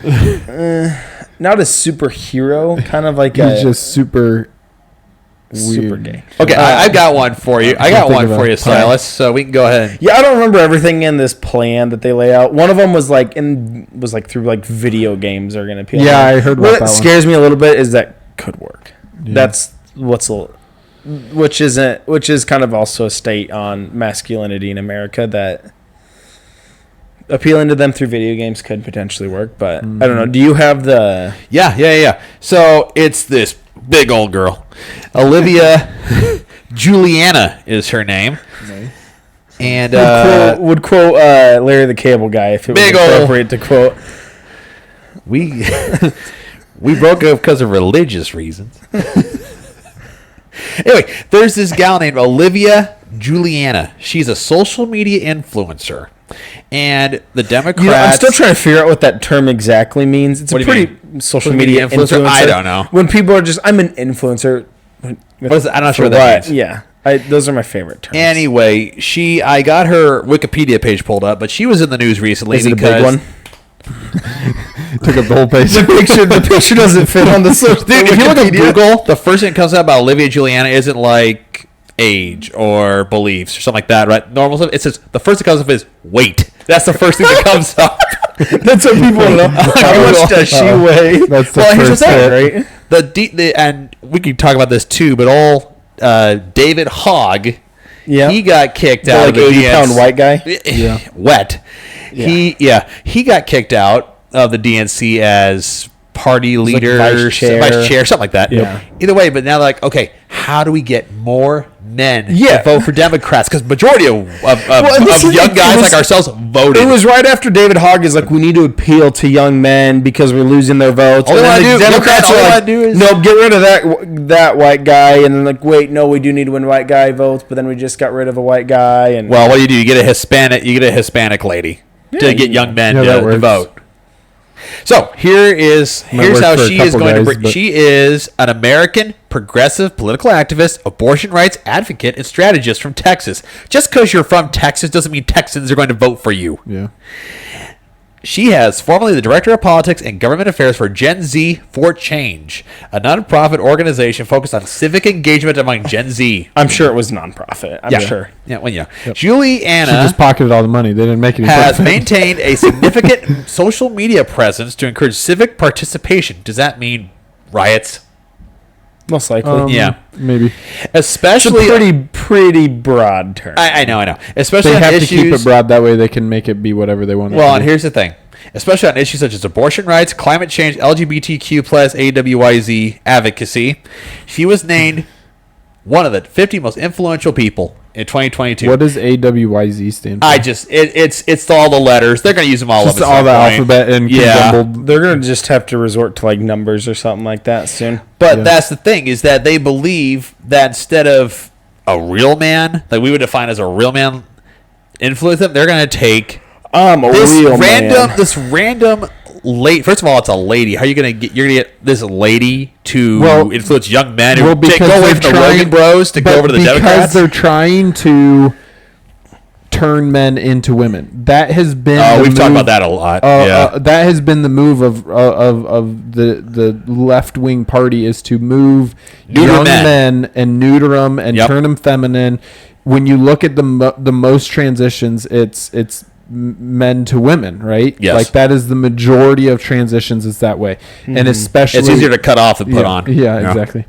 Yeah. Not a superhero, kind of like he's just super super weird. gay. Okay, I've got one for you. I got one for you, Silas. So we can go ahead. Yeah, I don't remember everything in this plan that they lay out. One of them was through like video games are going to appeal. Yeah, I heard about that What one. scares me a little bit is that could work. Yeah. That's which is kind of also a state on masculinity in America that appealing to them through video games could potentially work. But I don't know. Do you have the? Yeah. So it's this big old girl, Olivia Juliana is her name, and would quote Larry the Cable Guy if it was Big ol'. appropriate to quote. we broke up because of religious reasons. Anyway, there's this gal named Olivia Juliana. She's a social media influencer, and the Democrats. You know, I'm still trying to figure out what that term exactly means. It's What a do you pretty social Social media media influencer? influencer. I don't know. When people are just, I'm an influencer. What is it? I'm not For sure what that means. Yeah, those are my favorite terms. Anyway, I got her Wikipedia page pulled up, but she was in the news recently Is it a because big one? Took up the whole page. The picture doesn't fit on the social. Dude, if you look at Wikipedia. Google, the first thing that comes up about Olivia Juliana isn't like age or beliefs or something like that, right? Normal stuff. It says the first thing that comes up is weight. That's the first thing that comes up. That's what people want to know. How much does she weigh? That's the Well, here's the first thing, hit. right? And we can talk about this too, but David Hogg, Yeah, he got kicked the out like of the 80-pound DNC. white guy. Yeah. Wet. He got kicked out of the DNC as party like leader, vice chair. something like that. Yeah. Either way, but now they're like, okay, how do we get more men Yeah. to vote for Democrats? Because majority of this is young like- guys it was- like ourselves voted. It was right after David Hogg is like, we need to appeal to young men because we're losing their votes. All And they then wanna the do- Democrats all are they like, wanna do is- no, get rid of that white guy. And then like, wait, no, we do need one white guy votes, but then we just got rid of a white guy. And well, what do? You get a Hispanic lady to get young men Yeah, that to works. vote. So here's work how for a she is couple going to guys, bring. but- She is an American progressive political activist, abortion rights advocate, and strategist from Texas. Just because you're from Texas doesn't mean Texans are going to vote for you. Yeah. She has formerly the director of politics and government affairs for Gen Z for Change, a nonprofit organization focused on civic engagement among Gen Z. I'm sure it was nonprofit. I'm sure. Yeah, well, yeah. She Juliana just pocketed all the money. They didn't make any has profit. maintained a significant social media presence to encourage civic participation. Does that mean riots? Most likely. Yeah. Maybe. It's Especially, a pretty broad term. I know. Especially They on have issues. to keep it broad. That way they can make it be whatever they want it Well, to and be. here's the thing. Especially on issues such as abortion rights, climate change, LGBTQ plus AWYZ advocacy, she was named one of the 50 most influential people in 2022. What does AWYZ stand for? It's all the letters. They're going to use them all Just up at all some the point. alphabet and Yeah. jumbled. They're gonna just have to resort to like numbers or something like that soon. But Yeah. that's the thing, is that they believe that instead of a real man, like we would define as a real man, influence them, they're going to take A real man. this random late. First of all, it's a lady. How are you going to get? You're going to get this lady to Well- influence young men who Well, because go away they're from the trying- Rogan Bros to go but over to the because Democrats. they're trying to turn men into women. That has been. Oh, the we've talked move- about that a lot. Yeah. that has been the move of the left wing party, is to move Neuter young men. men and neuter them and Yep. turn them feminine. When you look at the most transitions, it's men to women, right? Yes. Like that is the majority of transitions is that way, and especially It's easier to cut off than put yeah, on. Yeah, you know? exactly.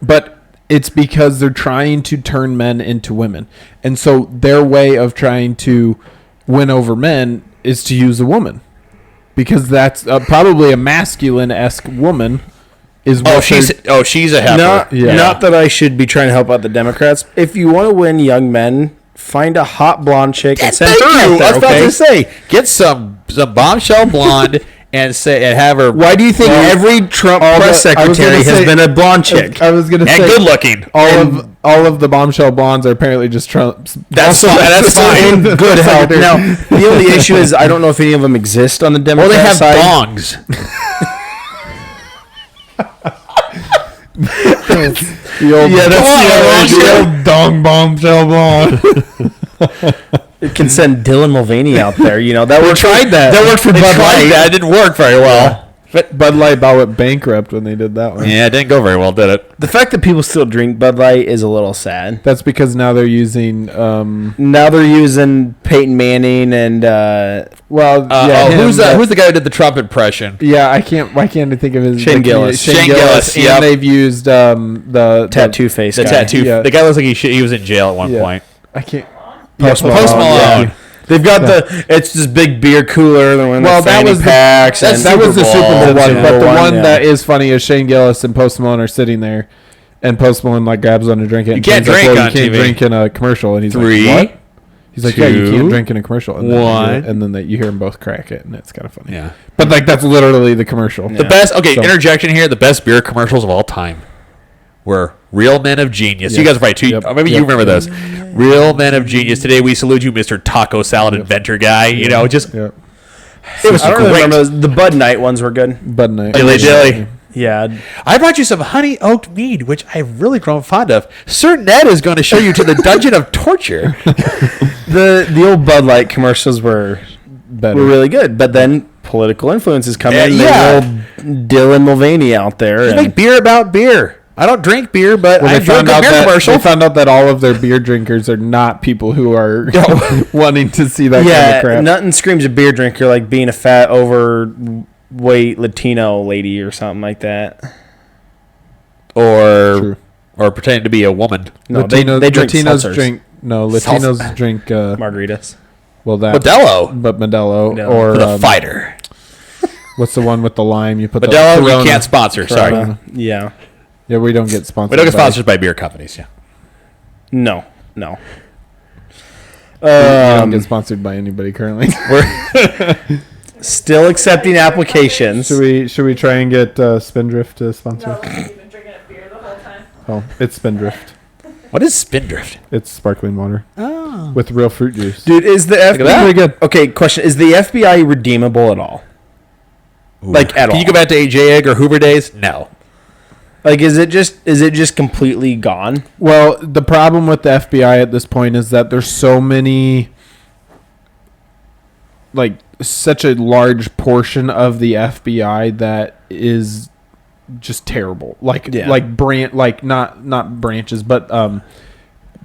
But it's because they're trying to turn men into women. And so their way of trying to win over men is to use a woman. Because that's probably a masculine-esque woman. Is what She's a heifer. Not that I should be trying to help out the Democrats. If you want to win young men, find a hot blonde chick and send Thank her you. out there, I was about okay? to say, get some bombshell blonde and have her. Why do you think every Trump press I was secretary gonna has say- been a blonde chick? I was going to and say good looking. all of the bombshell blondes are apparently just Trump's. That's Also, fine. That's fine. in good health. Now, the only issue is I don't know if any of them exist on the Or Democrat they have side. bongs. The old dong bomb shell bomb. It can send Dylan Mulvaney out there. You know that worked. Tried that. That worked for Bud Light. That didn't work very well. But Bud Light about went bankrupt when they did that one. Yeah, it didn't go very well, did it? The fact that people still drink Bud Light is a little sad. That's because now they're using. Now they're using Peyton Manning and him, who's the guy who did the Trump impression? Yeah, I can't. Why can't I think of his? Shane Gillis. Shane Gillis. And Yep. they've used the tattoo face. The guy. tattoo. Yeah. The guy looks like he was in jail at one point. I can't. Post Yeah, Post Malone. Yeah. They've got it's this big beer cooler. That was packs. that was the Super Bowl one, Super but the Bowl one yeah. that is funny is Shane Gillis and Post Malone are sitting there, and Post Malone like grabs one to drink it. You can't Shane's drink like, on you can't TV. drink in a commercial, and he's Three, like, what? He's like, yeah, you two, can't drink in a commercial. And then they do one. it, and then you hear them both crack it, and it's kind of funny. Yeah. But like that's literally the commercial. The best. Okay, So- interjection here. The best beer commercials of all time were Real Men of Genius. You Yes. guys are right too. Yep. Maybe you Yep. remember those. Real Men of Genius. Today we salute you, Mr. Taco Salad Inventor Guy. You know, just Yeah. it was I don't really great. remember those. The Bud Night ones were good. Bud Night. Dilly dilly. Yeah. I brought you some honey oaked mead, which I've really grown fond of. Sir Ned is going to show you to the dungeon of torture. The old Bud Light commercials were Better. really good, but then political influences come in. Yeah. There's old Dylan Mulvaney out there. Just and- make beer about beer. I don't drink beer, but I enjoy a good beer commercial. they found out that all of their beer drinkers are not people who are wanting to see that kind yeah, of crap. nothing screams a beer drinker like being a fat, overweight Latino lady or something like that. True. Or pretending to be a woman. No, Latinos, they drink Latinos seltzers. drink Latinos drink Margaritas. well that Modelo but Modelo Modelo. or for the fighter. what's the one with the lime you put Modelo, the you Corona. can't sponsor. Sorry. Corona. Yeah. Yeah, we don't get sponsored. We don't get by- sponsored by beer companies. Yeah. No. We don't get sponsored by anybody currently. Still accepting applications. Should we try and get Spindrift to sponsor? No, you've been drinking a beer the whole time. Oh, it's Spindrift. What is Spindrift? It's sparkling water with real fruit juice. Dude, is the at that. FBI Pretty good. Okay, question. Is the FBI redeemable at all? Like at all? Can you go back to AJ Egg or Hoover days? No. Like is it just completely gone? Well, the problem with the FBI at this point is that there's so many, like, such a large portion of the FBI that is just terrible. Like, Yeah. not branches, but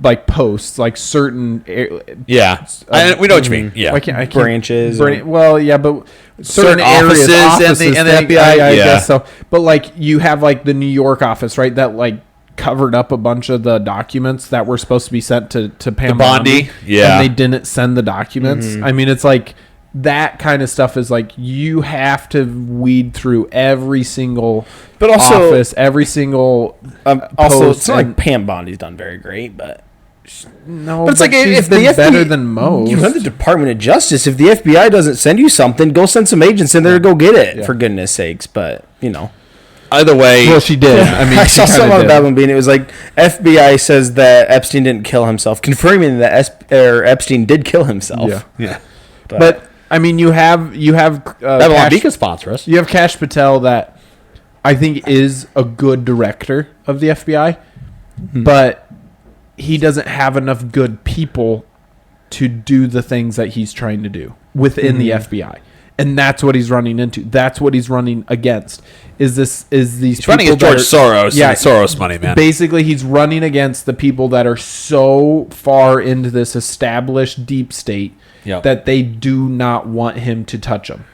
like posts, like certain. Yeah. We know what you mean. Yeah. I can't Branches well, yeah, but Certain areas, offices in the thing, FBI, I yeah. guess so. But like you have like the New York office, right? That like covered up a bunch of the documents that were supposed to be sent to Pam Bondi, yeah. and they didn't send the documents. I mean, it's like that kind of stuff is like you have to weed through every single But also- office, every single Also, post it's not and- like Pam Bondi's done very great, but no, But it's like she's if been the FBI, better than most. You run the Department of Justice. If the FBI doesn't send you something, go send some agents in there to go get it. Yeah. For goodness sakes, but you know, Either way, Well, she did. I mean, I she saw kinda some on did. Babylon. It was like FBI says that Epstein didn't kill himself, confirming that Epstein did kill himself. Yeah. yeah. But I mean, you have Babylon Kash, B can sponsor us. you have Kash Patel that I think is a good director of the FBI, but he doesn't have enough good people to do the things that he's trying to do within the FBI. And that's what he's running into. That's what he's running against. Is these He's running people against George Soros. Yeah, and Soros money, man. Basically, he's running against the people that are so far into this established deep state Yep. that they do not want him to touch them.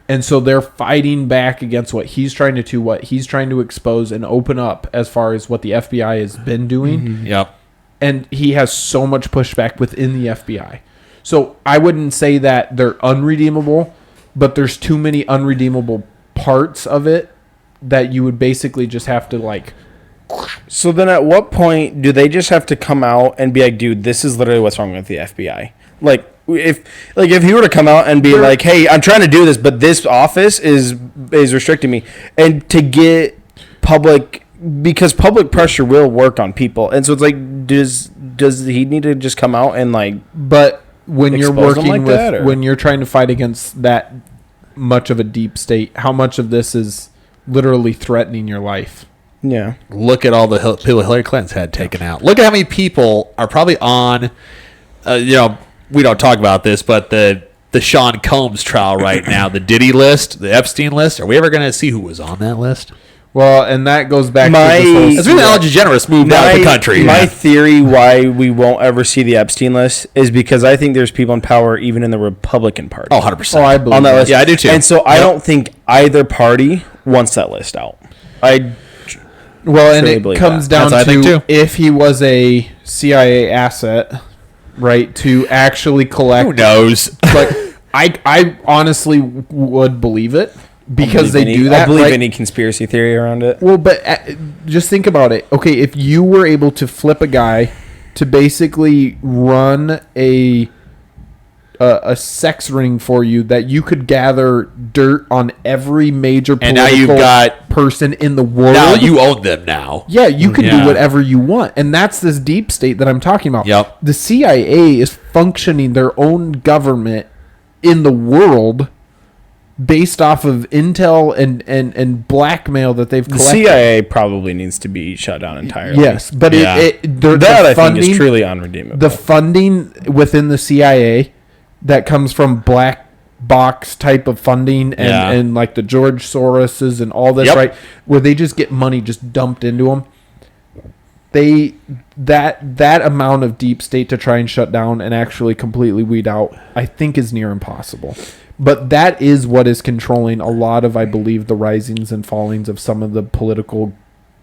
And so they're fighting back against what he's trying to do, what he's trying to expose and open up as far as what the FBI has been doing. Yep. And he has so much pushback within the FBI. So I wouldn't say that they're unredeemable, but there's too many unredeemable parts of it that you would basically just have to like. So then, at what point do they just have to come out and be like, "Dude, this is literally what's wrong with the FBI"? Like, if he were to come out and be like, "Hey, I'm trying to do this, but this office is restricting me," and to get public, because public pressure will work on people, and so it's like, does he need to just come out and like? But when you're Expose them working like with, that, or- when you're trying to fight against that much of a deep state, how much of this is literally threatening your life. Yeah. Look at all the people Hillary Clinton's had taken out. Look at how many people are probably on, we don't talk about this, but the Sean Combs trial right now, the Diddy list, the Epstein list. Are we ever going to see who was on that list? Well, and that goes back to this It's really Ellen DeGeneres moved out of the country. My theory why we won't ever see the Epstein list is because I think there's people in power even in the Republican Party. Oh, 100%. Oh, I believe on that list. Yeah, I do too. And so I don't think either party wants that list out. Well, and truly it believe comes that. down That's what I think to too. if he was a CIA asset, right, to actually collect. Who knows? Like, I honestly would believe it because they do that. I believe right? any conspiracy theory around it. Well, but just think about it. Okay, if you were able to flip a guy to basically run a sex ring for you, that you could gather dirt on every major And now political you've got- person in the world. Now you own them now. Yeah, you can Yeah. do whatever you want. And that's this deep state that I'm talking about. Yep. The CIA is functioning their own government in the world based off of intel and blackmail that they've The collected. CIA probably needs to be shut down entirely. Yes, but Yeah. That I think funding, is truly unredeemable. the funding within the CIA that comes from black box type of funding and, Yeah. and like the George Soroses and all this, Yep. right? Where they just get money just dumped into them. That amount of deep state to try and shut down and actually completely weed out, I think is near impossible. But that is what is controlling a lot of, I believe, the risings and fallings of some of the political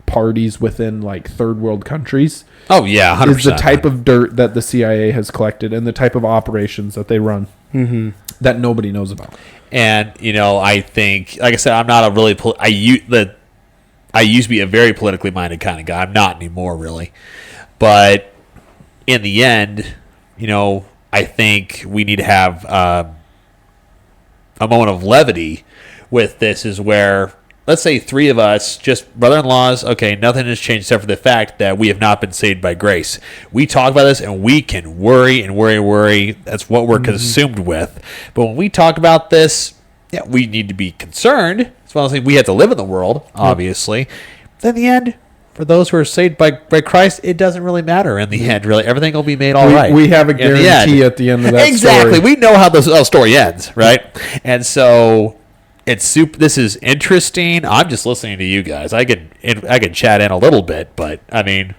parties within like third world countries. Oh, yeah, 100%. Is the type of dirt that the CIA has collected and the type of operations that they run that nobody knows about. And, I think, like I said, I'm not a really, I used to be a very politically minded kind of guy. I'm not anymore, really. But in the end, I think we need to have a moment of levity with this, is where, let's say 3 of us, just brother-in-laws, okay, nothing has changed except for the fact that we have not been saved by grace. We talk about this and we can worry and worry. That's what we're consumed with. But when we talk about this, yeah, we need to be concerned. As well as we have to live in the world, obviously. But in the end, for those who are saved by Christ, it doesn't really matter in the end, really. Everything will be made all right. We have a in the guarantee end. at the end of that Exactly. story. We know how the story ends, right? And so it's super. This is interesting. I'm just listening to you guys. I could chat in a little bit, but I mean,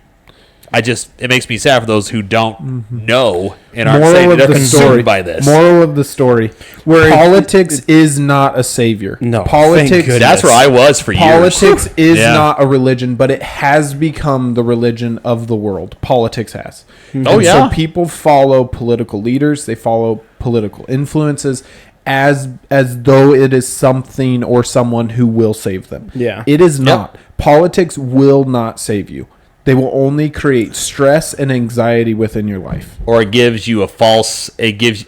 it makes me sad for those who don't know and aren't saying Moral they're of the consumed story. by this. Moral of the story: politics is not a savior. No, thank politics. goodness. That's where I was for years. Politics is Yeah. not a religion, but it has become the religion of the world. Politics has. Oh, And yeah. So people follow political leaders. They follow political influences as though it is something or someone who will save them. Yeah. It is not. Politics will not save you. They will only create stress and anxiety within your life. Or it gives you a false.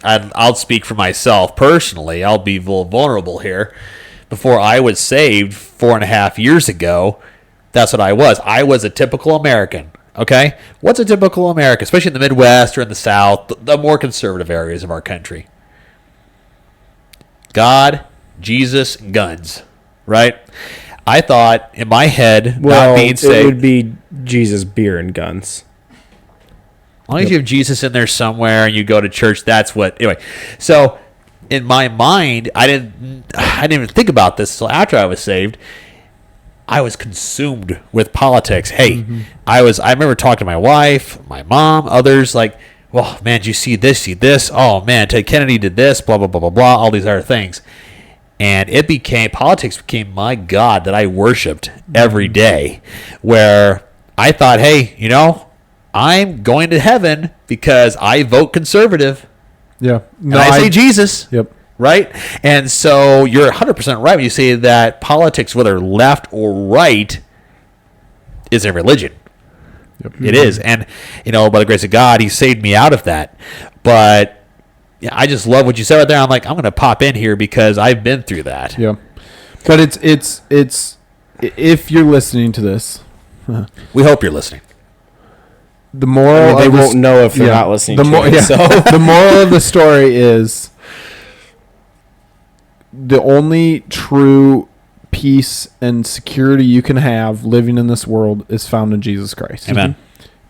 I'll speak for myself personally. I'll be a little vulnerable here. Before I was saved 4.5 years ago, that's what I was. I was a typical American. Okay, what's a typical American, especially in the Midwest or in the South, the more conservative areas of our country? God, Jesus, guns, right? I thought in my head, not being it saved, would be Jesus, beer, and guns. as long as you have Jesus in there somewhere and you go to church, that's what. Anyway, so in my mind, I didn't even think about this until after I was saved. I was consumed with politics. Hey, I remember talking to my wife, my mom, others, like, well, man, did you see this, see this? Oh, man, Ted Kennedy did this, blah, blah, blah, blah, blah, all these other things. And politics became my God that I worshiped every day, where I thought, hey, I'm going to heaven because I vote conservative. Yeah. And I say Jesus. Yep. Right? And so you're 100% right when you say that politics, whether left or right, is a religion. Yep. It is. And, by the grace of God, he saved me out of that. But yeah, I just love what you said right there. I'm like, I'm going to pop in here because I've been through that. Yeah. But it's if you're listening to this, We hope you're listening. the moral They of won't know if they're not listening to it. So. The moral of the story is the only true peace and security you can have living in this world is found in Jesus Christ. Amen.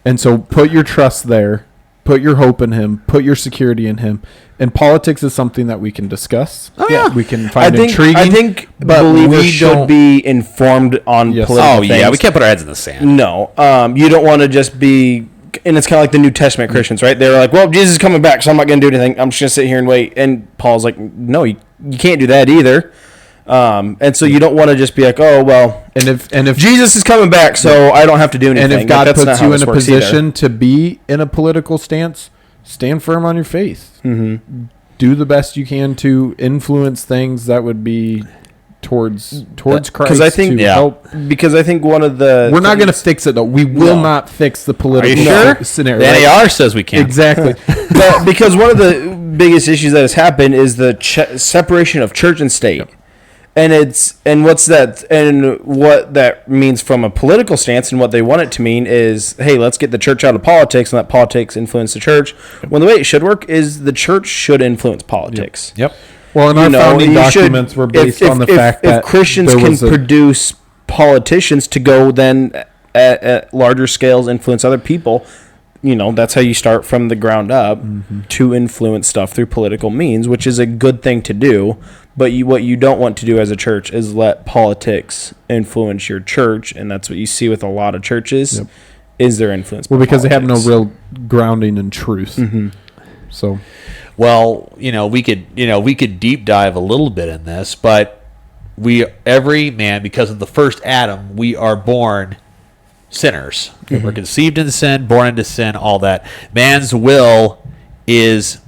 And so put your trust there, put your hope in him, put your security in him. And politics is something that we can discuss. Oh, yeah. We can find intriguing. I think but believers we should don't- be informed on Yes. political Oh, yeah. things. We can't put our heads in the sand. No, you don't want to just be, and it's kind of like the New Testament Christians, right? They're like, well, Jesus is coming back, so I'm not going to do anything. I'm just going to sit here and wait. And Paul's like, no, you can't do that either. And so you don't want to just be like, oh, well, And if Jesus is coming back, so I don't have to do anything. and if God That's not puts how you in this a works either. position to be in a political stance, stand firm on your faith. Mm-hmm. Do the best you can to influence things that would be towards Christ. Because I think, to help. because I think one of the We're not going to fix it though. We will No. not fix the Are political you sure? scenario. The right? NAR says we can. Exactly. but because one of the biggest issues that has happened is the separation of church and state. And what that means from a political stance and what they want it to mean is, hey, let's get the church out of politics and let politics influence the church. When the way it should work is the church should influence politics. Yep. Well, and our founding you should- documents were based on the fact if that Christians there can was a- produce politicians to go then at larger scales influence other people, that's how you start from the ground up to influence stuff through political means, which is a good thing to do. But what you don't want to do as a church is let politics influence your church, and that's what you see with a lot of churches. Yep. Is their influence? well by because they have no politics. real grounding in truth. So Well, we could deep dive a little bit in this, but every man, because of the first Adam, we are born sinners. We're conceived in sin, born into sin, all that. Man's will is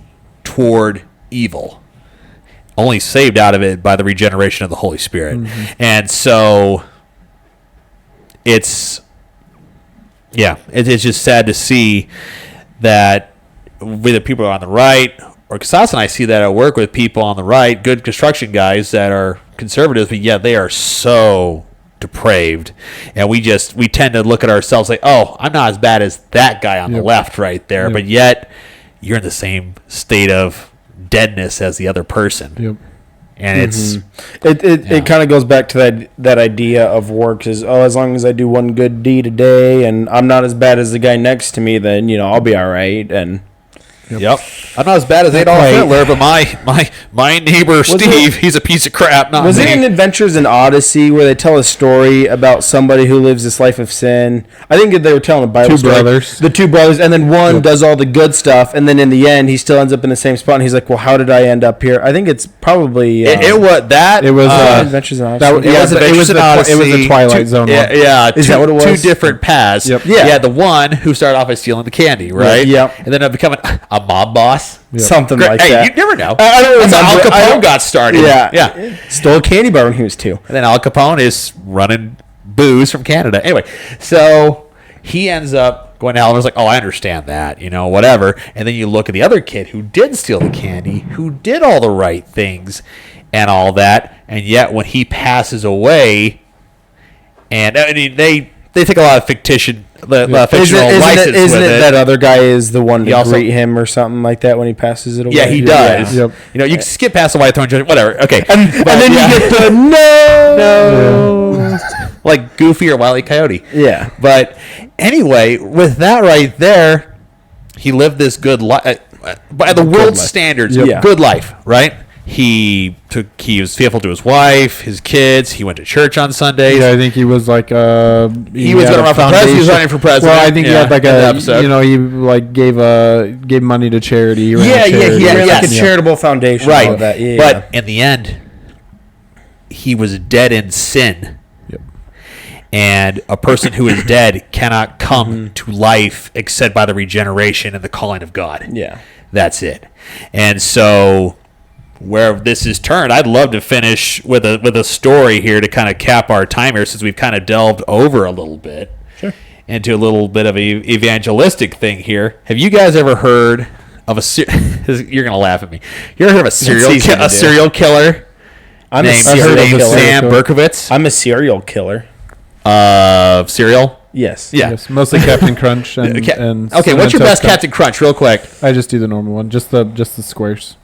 toward evil. Only saved out of it by the regeneration of the Holy Spirit. And so it's just sad to see that whether people are on the right, or Casas and I see that at work with people on the right, good construction guys that are conservatives, but yet they are so depraved, and we tend to look at ourselves like, oh, I'm not as bad as that guy on the left right there, but yet you're in the same state of deadness as the other person. yep. And it's It kind of goes back to that idea of works is, as long as I do one good deed a day and I'm not as bad as the guy next to me, then I'll be all right. And Yep. I'm not as bad as Adolf quite. Hitler, but my neighbor Steve, he's a piece of crap. Not was me. it in Adventures in Odyssey where they tell a story about somebody who lives this life of sin? I think they were telling a Bible Two story. brothers. The two brothers, and then one does all the good stuff, and then in the end, he still ends up in the same spot, and he's like, well, how did I end up here? I think it's probably... It was that. It was Adventures in Odyssey. it was the Twilight Zone. Yeah, one. yeah. Is that what it was? Two different paths. Yep. Yeah. Yeah, the one who started off as stealing the candy, right? Yep. And then becoming a mob boss. Something Great. like Hey, that. you never know. I don't That's how Al remember. I Capone don't- got started. Yeah. Yeah. Stole a candy bar when he was 2. And then Al Capone is running booze from Canada. Anyway, so he ends up going to hell and was like, oh, I understand that, whatever. And then you look at the other kid who did steal the candy, who did all the right things and all that. And yet when he passes away, and I mean, they take a lot of fictional license Isn't with it it. that other guy is the one He to also- greet him or something like that when he passes it away? Yeah, he does. Yep. You can skip past the white throne judgment, whatever. Okay. And then you get the no. like Goofy or Wile E. Coyote. Yeah. But anyway, with that right there, he lived this good life by the world's life. standards. Yep. Good life, right? He was faithful to his wife, his kids. He went to church on Sundays. Yeah, I think he was like He was had gonna a run for president. He was running for president. Well, I think he Yeah, had like in the a episode. he like gave money to charity. He ran a Yeah, charity. yeah, Like a yes. charitable foundation. Right. All of that. Yeah. But in the end, he was dead in sin. Yep. And a person who is dead cannot come to life except by the regeneration and the calling of God. Yeah. That's it. And so where this is turned, I'd love to finish with a story here to kind of cap our time here, since we've kind of delved over a little bit into a little bit of a evangelistic thing here. Have you guys ever heard of you're going to laugh at me. You ever heard of a easy to do. serial killer I'm named a serial named killer. Sam Berkowitz I'm a serial killer. of Serial? Yes. Yeah. Yes, mostly Captain Crunch and Okay, what's your best Tosca. Captain Crunch, real quick? I just do the normal one, just the squares.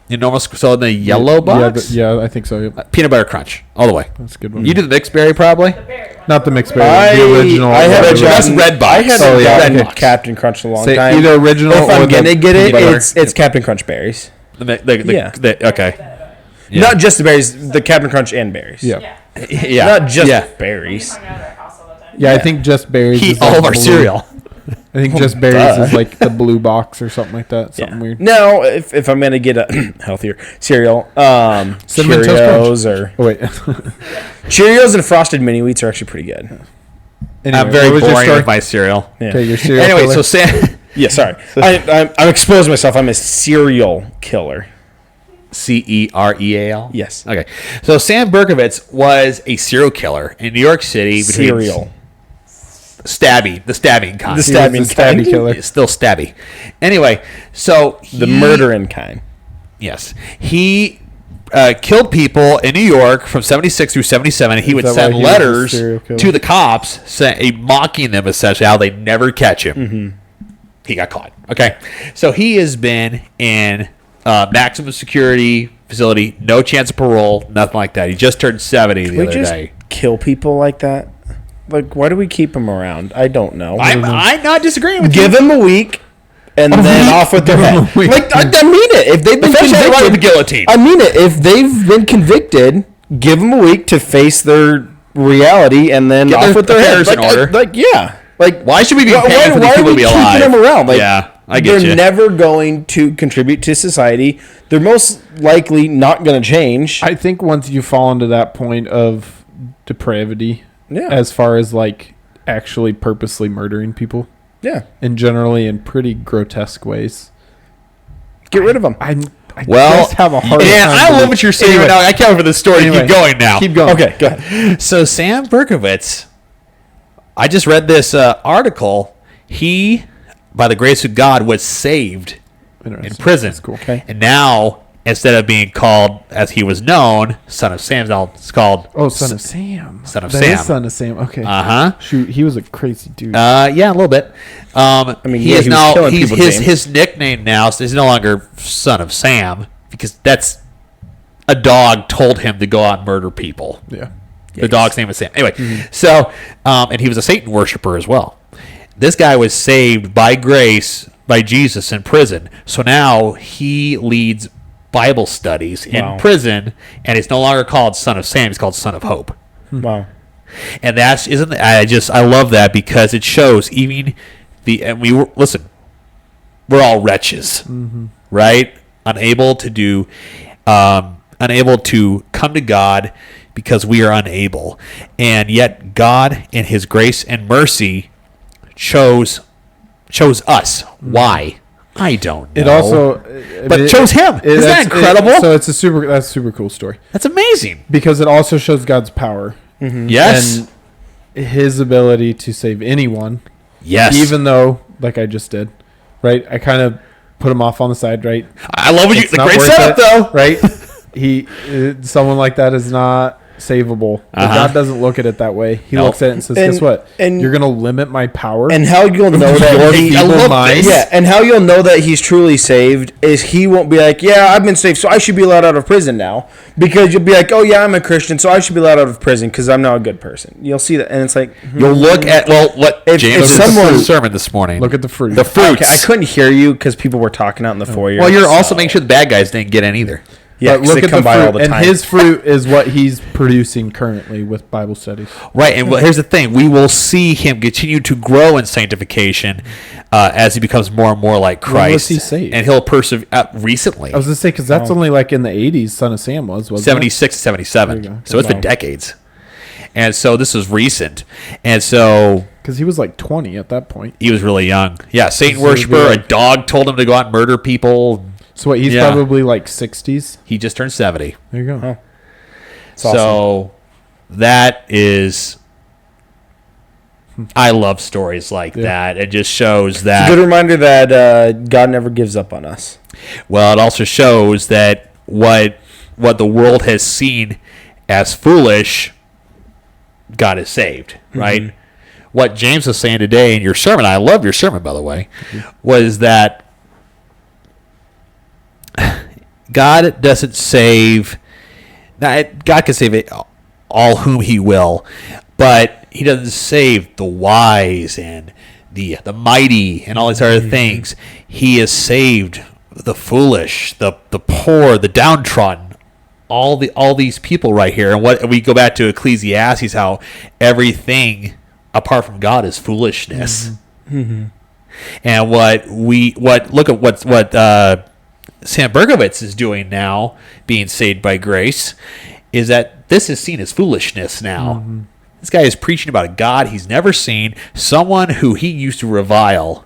In normal, so in the yellow box, Yeah, I think so. Yep. peanut butter crunch all the way. That's a good one. You do the mixed berry probably. The berry one. Not the mixed berry, the original. I haven't original. That's red box. I haven't Oh, yeah, gotten red box. Captain Crunch in a long Say time. either original if or I'm the gonna get it, peanut butter. it's Captain Crunch berries. Yeah. Okay. Yeah. Not just the berries, the Captain Crunch and berries. Yeah. Yeah. Yeah. Not just yeah. We berries. hung out at our house all the time. Yeah, I think just berries. Heat is like all of our blue. cereal. I think just berries is like the blue box or something like that. Yeah. Something weird. Now, if I'm gonna get a healthier cereal, Cinnamon Toast Cheerios or Oh wait. Cheerios and Frosted Mini Wheats are actually pretty good. Anyway, I'm very what was your boring story? with my cereal. Yeah. Okay, your cereal. Anyway, killer? so Sam, Yeah, sorry. I'm exposing myself. I'm a cereal killer. Cereal. Yes. Okay. So Sam Berkovitz was a serial killer in New York City. between Cereal. the stabbing kind. The stabbing He's a stabby kind. killer. It's still stabby. Anyway, so The he- murdering kind. Yes, he killed people in New York from 76 through 77. He would that send why he was a letters serial killer? to the cops, mocking them essentially how they never catch him. He got caught. Okay, so he has been in maximum security facility, no chance of parole, nothing like that. He just turned 70 the We other just day. kill people like that. Like, why do we keep them around? I don't know. I'm not disagreeing with Give you. them a week, and then off with their Give 'em head. a week. Like, I mean it. If they've been Especially right with the convicted, guillotine. I mean it. If they've been convicted, give them a week to face their reality, and then Get off their with their heads. affairs in order. Yeah. Like, Why should we be paying for these why people are to we be keeping alive? them around? Like, Yeah, I get they're you. never going to contribute to society. They're most likely not going to change. I think once you fall into that point of depravity, Yeah. as far as like actually purposely murdering people, Yeah. and generally in pretty grotesque ways, Get rid of them. I Well, just have a hard yeah, time. I love believing- what you're saying Anyway, right now. I can't wait for the story to anyway, keep going now. Keep going. Okay, go ahead. So Sam Berkovitz, I just read this article. He, by the grace of God, was saved in Interesting. prison. That's cool. Okay. And now, instead of being called, as he was known, Son of Sam, now it's called Oh, Son of Sam. Son of That Sam. is Son of Sam. Okay. Uh-huh. Shoot, he was a crazy dude. Yeah, a little bit. I mean, he yeah, is he was now killing he's people, his James. his nickname now is no longer Son of Sam because that's a dog told him to go out and murder people. yeah. The dog's name is Sam. Anyway, so and he was a Satan worshiper as well. This guy was saved by grace by Jesus in prison. So now he leads Bible studies in Wow. prison, and it's no longer called Son of Sam; he's called Son of Hope. Wow. And that's isn't I love that because it shows even listen, we're all wretches, right? Unable to come to God because we are unable, and yet God in His grace and mercy chose us. Why? I don't know. It also, But it shows him. Isn't that incredible? So that's a super cool story That's amazing. because it also shows God's power Yes. and His ability to save anyone, yes. even though, like I just did, right? I kind of put him off on the side, right? I love what you. It's The not great worth setup, it, though. right? Someone like that is not savable. But Uh-huh. God doesn't look at it that way. He Nope. looks at it and says, And- "Guess what? and- You're going to limit my power." And how you'll know that Your he, I feeble love mind. this. yeah, and how you'll know that he's truly saved is he won't be like, yeah, I've been saved, so I should be let out of prison now. Because you'll be like, oh yeah, I'm a Christian, so I should be let out of prison because I'm now a good person. You'll see that, and it's like, You'll look at what If- James if did someone- in sermon this morning. Look at the fruit. the fruits. okay, I couldn't hear you because people were talking out in the foyer. Well, you're also so- making sure the bad guys didn't get in either. yeah, But 'cause look they at come the by fruit, all the and time. his fruit is what he's producing currently with Bible studies. Right, and here's the thing: we will see him continue to grow in sanctification as he becomes more and more like Christ. When was he saved? And he'll persevere recently, I was gonna say because that's only like in the '80s. Son of Sam wasn't 76 to 77. There you go. So it's been Wow. decades. And so this is recent, and so Because he was like 20 at that point. he was really young. Yeah, Satan So he'd be worshiper. like- A dog told him to go out and murder people. So what, he's Yeah. probably like 60s. He just turned 70. There you go. Oh. It's awesome. So that is, I love stories like that. It just shows that. Good reminder that God never gives up on us. Well, it also shows that what the world has seen as foolish, God has saved, right? What James was saying today in your sermon, I love your sermon, by the way, was that God doesn't save. Now, God can save it, all whom He will, but He doesn't save the wise and the mighty and all these other things. He has saved the foolish, the poor, the downtrodden, all these people right here. And what we go back to Ecclesiastes, how everything apart from God is foolishness. And look at what Sam Berkowitz is doing now, being saved by grace, is that this is seen as foolishness now. This guy is preaching about a God he's never seen, someone who he used to revile,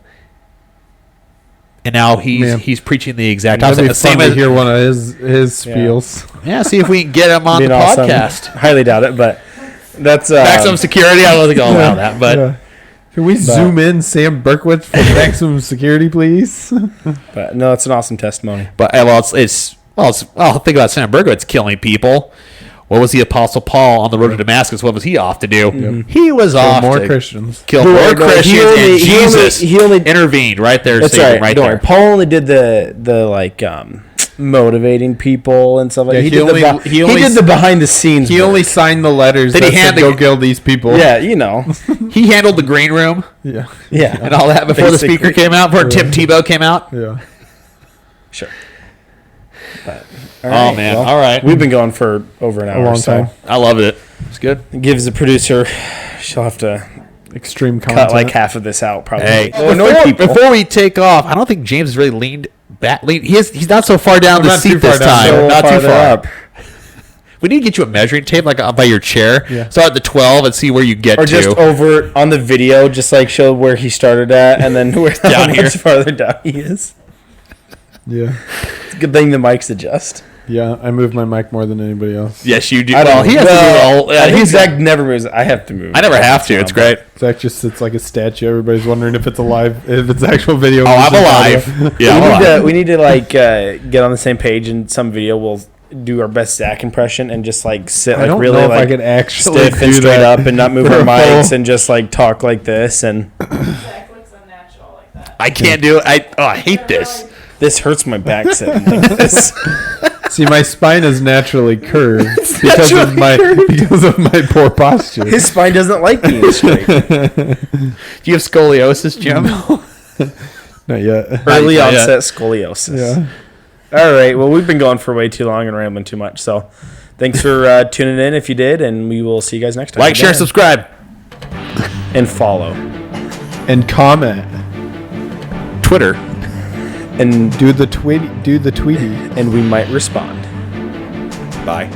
and now he's preaching the exact That'd opposite. be fun to hear one of his spiels. Yeah, see if we can get him on the Awesome. podcast. Highly doubt it, but that's Maximum security. I don't think I'll allow that, but Yeah. Can we zoom in Sam Berkowitz for maximum security, please? but no, it's an awesome testimony. it's think about Sam Berkowitz killing people. What was the Apostle Paul on the road to Damascus? What was he off to do? He was off more to Christians. kill Who- more no, Christians, he only- and he only- Jesus he only- intervened right there. That's saved him right. right Don't there. worry. Paul only did the like motivating people and stuff like Yeah, that. he He only- did the behind the scenes. He only signed the letters Did he that hand said, the- go kill these people. Yeah, you know. He handled the green room Yeah. Yeah. and all that before the Basically. speaker came out, before Tim Tebow came out. Yeah. Sure. But, Oh, man. All right. We've been going for over an hour. long so time. I loved it. It's good. it gives the producer, she'll have to Extreme content. cut like half of this out probably. Hey, It'll annoy people. before we take off, I don't think James has really leaned back. He's not so far down I'm the not seat too far this down. time. So Not too farther far. up. We need to get you a measuring tape, like by your chair. Yeah. Start at the 12 and see where you get Or to. just over on the video, just like show where he started at and then where Down how much here. farther down he is. Yeah. It's a good thing the mics adjust. Yeah. I move my mic more than anybody else. Yes, you do. I don't Well, he has well, to do it all. I think he's- Zach never moves. I have to move. I never have to. It's great. Zach just sits like a statue. Everybody's wondering if it's alive, if it's actual video. Oh, I'm versus alive. audio. Yeah, I'm alive. We need to like get on the same page. In some video, we'll do our best Zach impression and just like sit I like don't really know if like I could actually stiff and do straight that up and not move for our a mics full- and just like talk like this. And Zach looks unnatural like that. I can't do it. I hate this. this hurts my back sitting like this. See, my spine is naturally curved because of my poor posture. His spine doesn't like being straight. Do you have scoliosis, Jim? Not yet. Early Yeah. onset scoliosis. Yeah. All right. Well, we've been going for way too long and rambling too much. So thanks for tuning in if you did. And we will see you guys next time. Like, share, subscribe. and follow. And comment. Twitter. And Do the tweety. and we might respond. Bye.